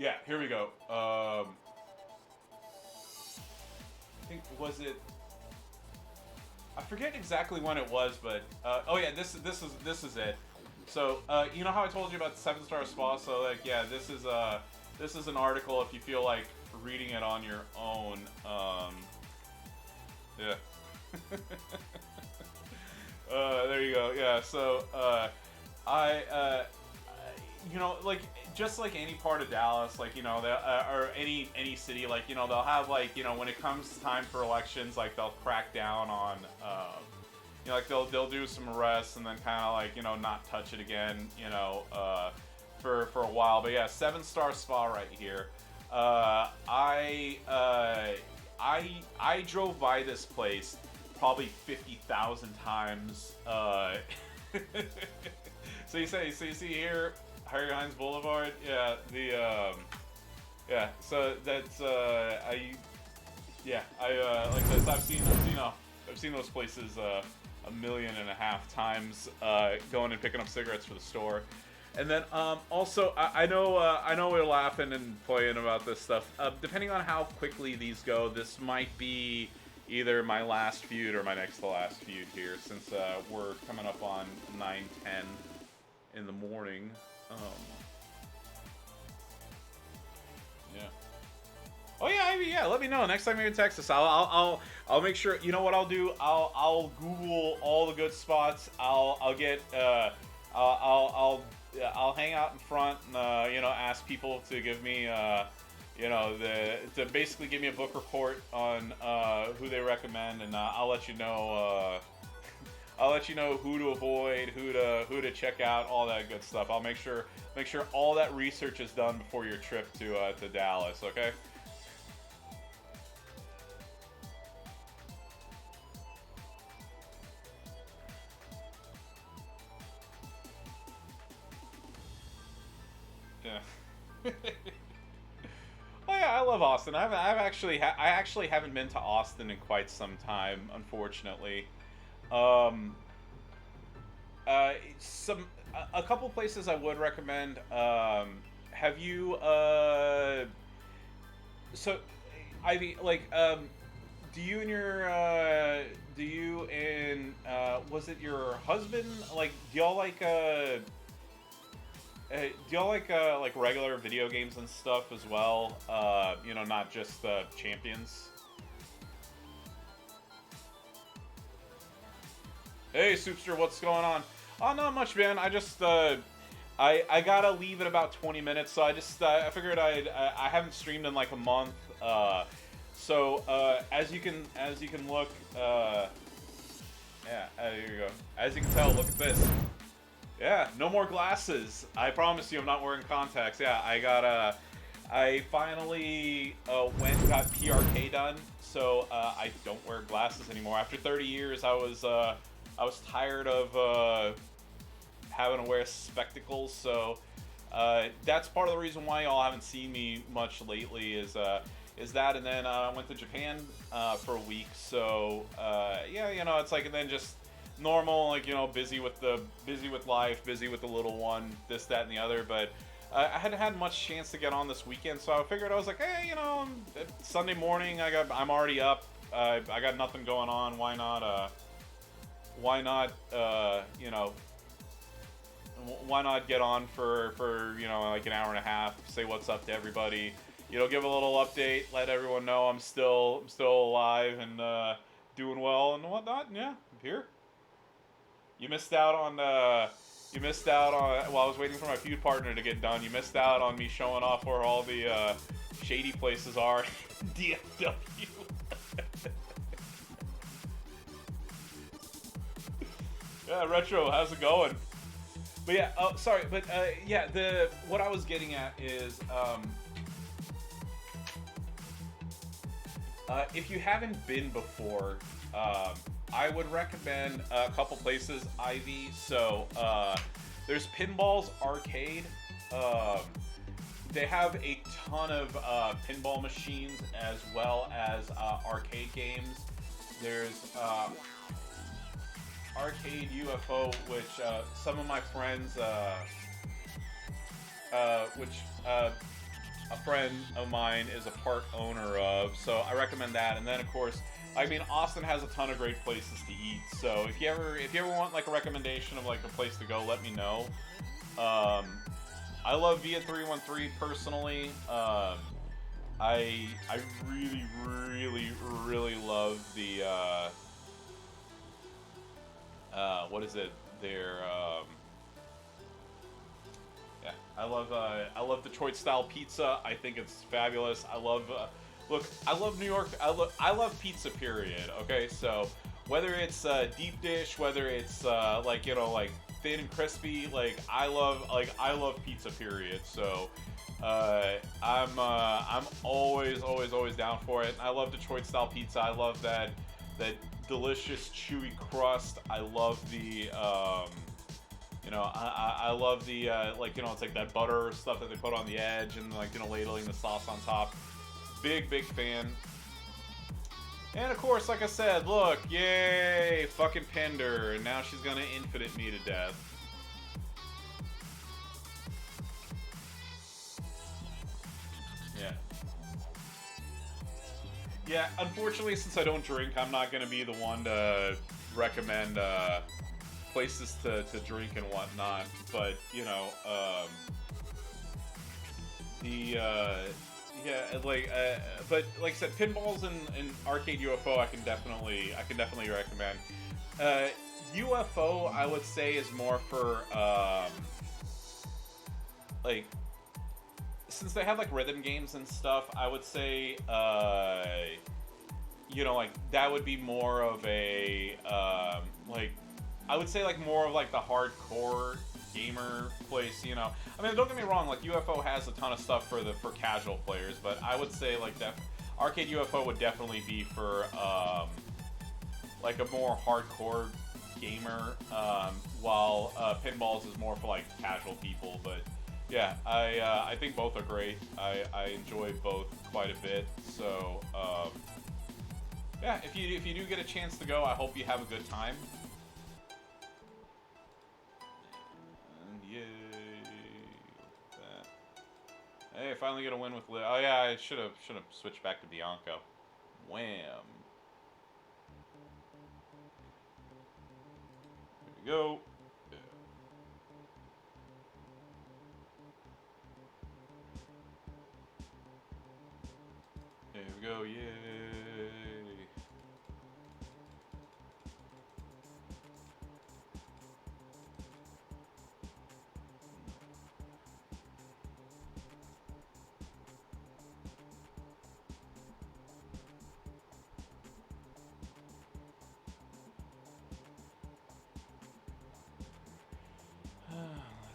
S1: Yeah, here we go. I think was it. I forget exactly when it was, but oh yeah, this is it. So you know how I told you about the 7-Star Spa? So like yeah, this is an article if you feel like reading it on your own. Yeah. There you go. Yeah. So you know, like just like any part of Dallas, like you know, or any city, like you know, they'll have like you know, when it comes time for elections, like they'll crack down on, you know, like they'll do some arrests and then kind of like you know not touch it again, you know, for a while. But yeah, 7-Star Spa right here. I drove by this place probably 50,000 times. So you see here, Harry Hines Boulevard. Yeah, yeah. So that's like this. I've seen those places 1.5 million times going and picking up cigarettes for the store. And then also I know we're laughing and playing about this stuff. Depending on how quickly these go, this might be either my last feud or my next to last feud here, since we're coming up on 9:10 in the morning. Yeah. Oh yeah, yeah. Let me know next time you're in Texas. I'll make sure. You know what I'll do? I'll Google all the good spots. I'll get I'll hang out in front and you know, ask people to give me you know, to basically give me a book report on who they recommend, and I'll let you know. I'll let you know who to avoid, who to check out, all that good stuff. I'll make sure all that research is done before your trip to Dallas. Okay. Yeah. Oh yeah, I love Austin. I actually haven't been to Austin in quite some time, unfortunately. Um, a couple places I would recommend. Have you so Ivy, like do you was it your husband, like do y'all like regular video games and stuff as well? You know, not just Champions. Hey, Soupster, what's going on? Oh, not much, man. I just I gotta leave in about 20 minutes, so I figured I haven't streamed in like a month. So as you can look, yeah, there you go. As you can tell, look at this. Yeah, no more glasses. I promise you I'm not wearing contacts. Yeah, I finally went and got PRK done, so I don't wear glasses anymore. After 30 years, I was tired of having to wear spectacles, so that's part of the reason why y'all haven't seen me much lately is that, and then I went to Japan for a week, so yeah, you know, it's like, and then just normal, like, you know, busy with life, busy with the little one, this, that, and the other. But I hadn't had much chance to get on this weekend, so I figured, I was like, hey, you know, Sunday morning, I'm already up. I got nothing going on. Why not? You know, why not get on for like an hour and a half, say what's up to everybody, give a little update, let everyone know I'm still alive and doing well and whatnot. And yeah, I'm here. You missed out on while I was waiting for my feud partner to get done. You missed out on me showing off where all the shady places are. DFW. Yeah, Retro, how's it going? But yeah, sorry, but yeah, what I was getting at is if you haven't been before, I would recommend a couple places, Ivy. So there's Pinball's Arcade. They have a ton of pinball machines as well as arcade games. There's Arcade UFO, which some of my friends, a friend of mine is a part owner of, so I recommend that. And then of course, I mean, Austin has a ton of great places to eat. So if you ever want like a recommendation of like a place to go, let me know. I love Via 313 personally. I really love the what is it? Their yeah, I love Detroit style pizza. I think it's fabulous. I love look, I love New York. I love pizza. Period. Okay, so whether it's deep dish, whether it's like like thin and crispy, like I love pizza. Period. So I'm always down for it. I love Detroit style pizza. I love that delicious chewy crust. I love the I love the like it's like that butter stuff that they put on the edge and like ladling the sauce on top. Big fan. And of course, like I said, look, yay, fucking Pender, and now she's gonna infinite me to death. Yeah. Yeah, unfortunately, since I don't drink, I'm not gonna be the one to recommend places to drink and whatnot. But but like I said, pinballs and Arcade UFO, I can definitely recommend. UFO, I would say, is more for like, since they have like rhythm games and stuff, I would say like that would be more of a like, I would say like more of like the hardcore gamer place. I mean, don't get me wrong, like UFO has a ton of stuff for casual players, but I would say like that Arcade UFO would definitely be for like a more hardcore gamer, while Pinballs is more for like casual people. But yeah, I think both are great. I enjoy both quite a bit. So yeah, if you do get a chance to go, I hope you have a good time. And yay! Hey, finally get a win with Liv. Oh yeah, I should have switched back to Bianca. Wham! There we go. There we go, yay!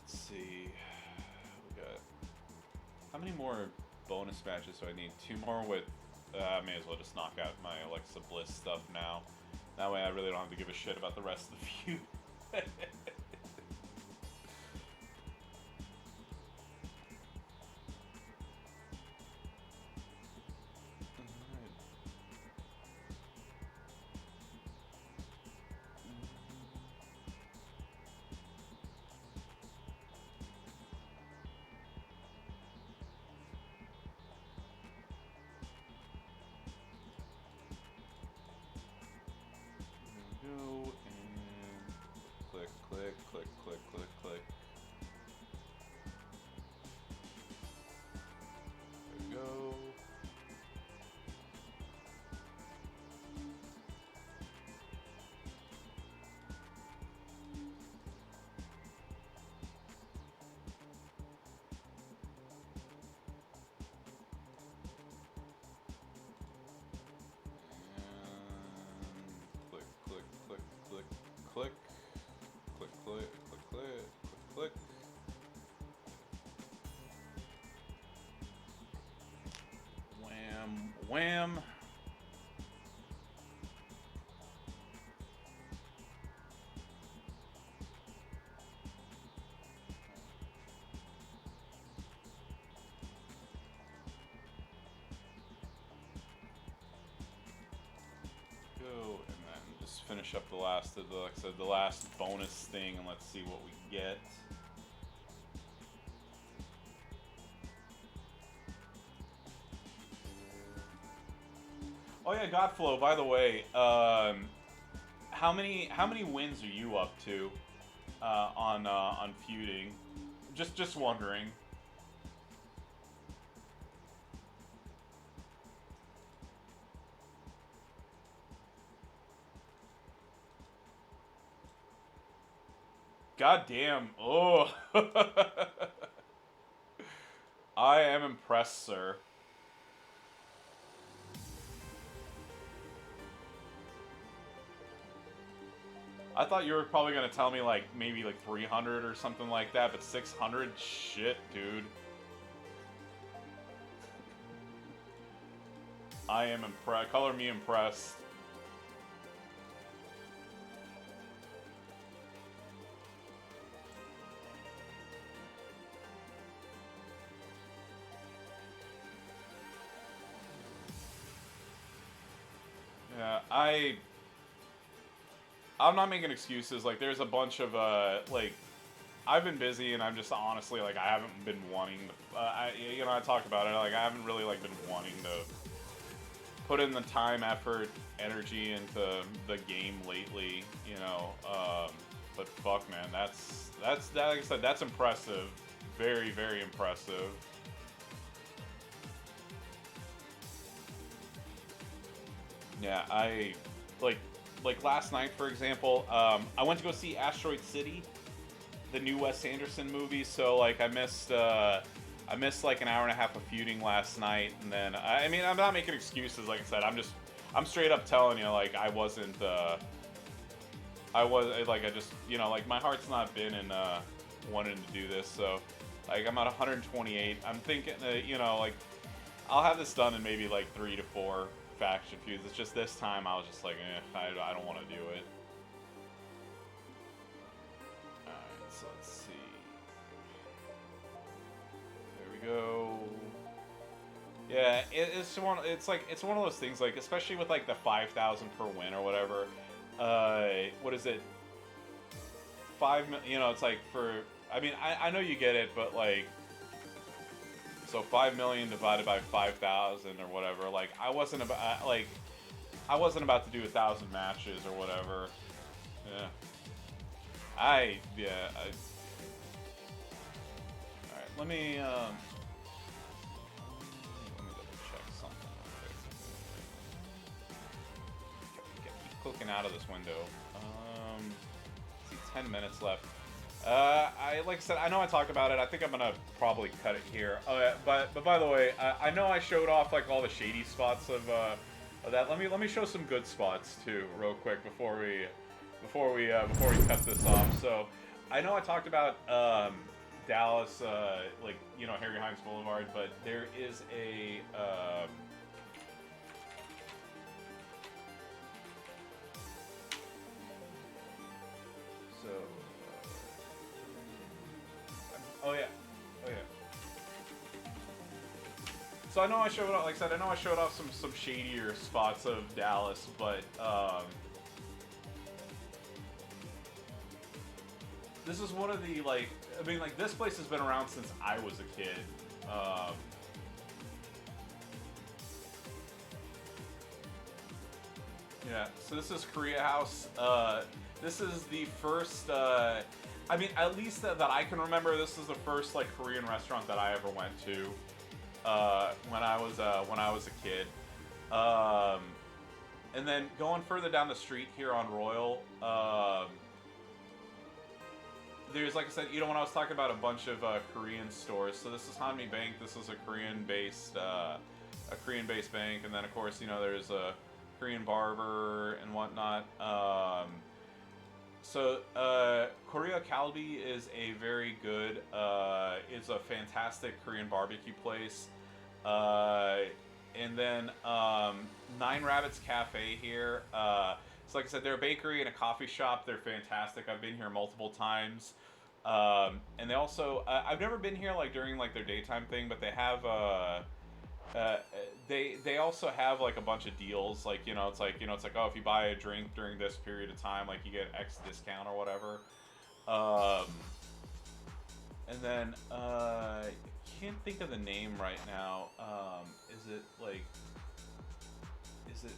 S1: Let's see. We got, how many more bonus matches do I need? 2 more with, I may as well just knock out my Alexa Bliss stuff now. That way I really don't have to give a shit about the rest of the feud. Go and click. Wham. Go, and then just finish up the last of the, like I said, the last bonus thing, and let's see what we get. Oh yeah, Godflow. By the way, how many wins are you up to on feuding? Just wondering. God damn. Oh. I am impressed, sir. I thought you were probably gonna tell me like maybe like 300 or something like that, but 600, shit, dude. I am impressed. Color me impressed. Yeah, I'm not making excuses. Like, there's a bunch of like, I've been busy, and I'm just honestly like I haven't been wanting to. I talked about it. Like, I haven't really like been wanting to put in the time, effort, energy into the game lately. But fuck, man, that's that. Like I said, that's impressive. Very, very impressive. Yeah, I like last night, for example. I went to go see Asteroid City, the new Wes Anderson movie. So like I missed like an hour and a half of feuding last night, and then I mean I'm not making excuses. Like I said, I'm straight up telling you like I wasn't. I was like I just like my heart's not been in wanting to do this. So like I'm at 128. I'm thinking like I'll have this done in maybe like 3 to 4 faction feuds. It's just this time I was just like, I don't want to do it. Alright, so let's see. There we go. Yeah, it's one of those things, like, especially with like the 5,000 per win or whatever. What is it? 5 million, it's like I mean, I know you get it, but like, so 5 million divided by 5,000 or whatever. Like I wasn't about to do 1,000 matches or whatever. Yeah. All right. Let me double check something real quick. Get me clicking out of this window. Let's see, 10 minutes left. Like I said, I know I talked about it. I think I'm gonna probably cut it here. But by the way, I know I showed off like all the shady spots of that. Let me show some good spots too, real quick before we cut this off. So, I know I talked about Dallas, like Harry Hines Boulevard, but there is a so. Oh yeah. So I know I showed off, like I said, I know I showed off some shadier spots of Dallas, but this is one of the I mean, like, this place has been around since I was a kid. Yeah. So this is Korea House. This is the first. I mean, at least that I can remember, this is the first like Korean restaurant that I ever went to when I was a kid. And then going further down the street here on Royal, there's, like I said, when I was talking about a bunch of Korean stores. So this is Hanmi Bank. This is a Korean-based bank, and then of course there's a Korean barber and whatnot. So, Korea Kalbi is a very good, it's a fantastic Korean barbecue place. And then Nine Rabbits Cafe here. So like I said, they're a bakery and a coffee shop. They're fantastic. I've been here multiple times. And they also, I've never been here like during like their daytime thing, but they have uh, they also have like a bunch of deals. Like it's like oh, if you buy a drink during this period of time, like you get X discount or whatever. And then I can't think of the name right now. Is it like? Is it?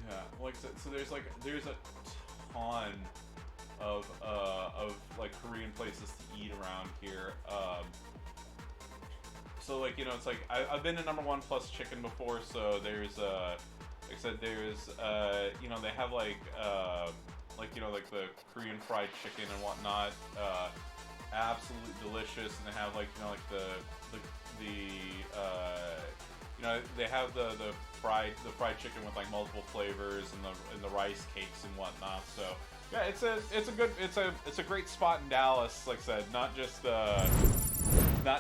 S1: Yeah, like so there's a ton of like Korean places to eat around here. So like it's like I've been to Number One Plus Chicken before, so there's like I said there's they have like like the Korean fried chicken and whatnot, absolutely delicious, and they have like like they have the fried chicken with like multiple flavors and the rice cakes and whatnot. So yeah, it's a great spot in Dallas. Like I said, not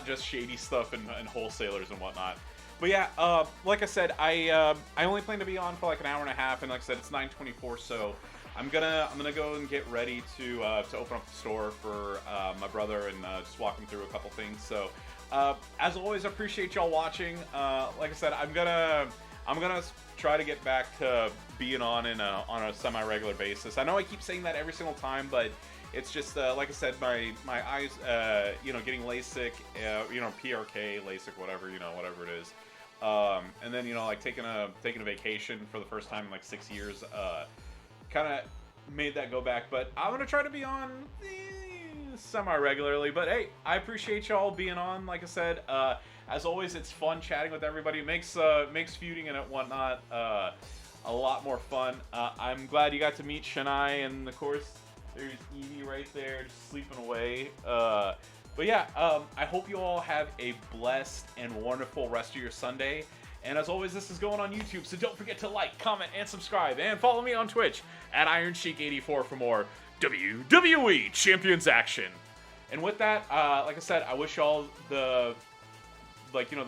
S1: just shady stuff and wholesalers and whatnot. But yeah, like I said, I only plan to be on for like an hour and a half, and like I said, it's 9:24, so I'm gonna go and get ready to open up the store for my brother and just walk him through a couple things. So as always, I appreciate y'all watching. Like I said, I'm gonna try to get back to being on a semi-regular basis. I know I keep saying that every single time, but it's just like I said, my eyes, getting LASIK, PRK, LASIK, whatever it is, and then like taking a vacation for the first time in like 6 years, kind of made that go back. But I'm gonna try to be on semi-regularly. But hey, I appreciate y'all being on. Like I said, as always, it's fun chatting with everybody. It makes feuding and whatnot a lot more fun. I'm glad you got to meet Shania, and of course there's Evie right there just sleeping away. But yeah, I hope you all have a blessed and wonderful rest of your Sunday. And as always, this is going on YouTube, so don't forget to like, comment, and subscribe. And follow me on Twitch at IronSheik84 for more WWE Champions action. And with that, like I said, I wish y'all the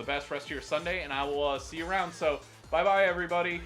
S1: best rest of your Sunday, and I will see you around. So bye-bye, everybody.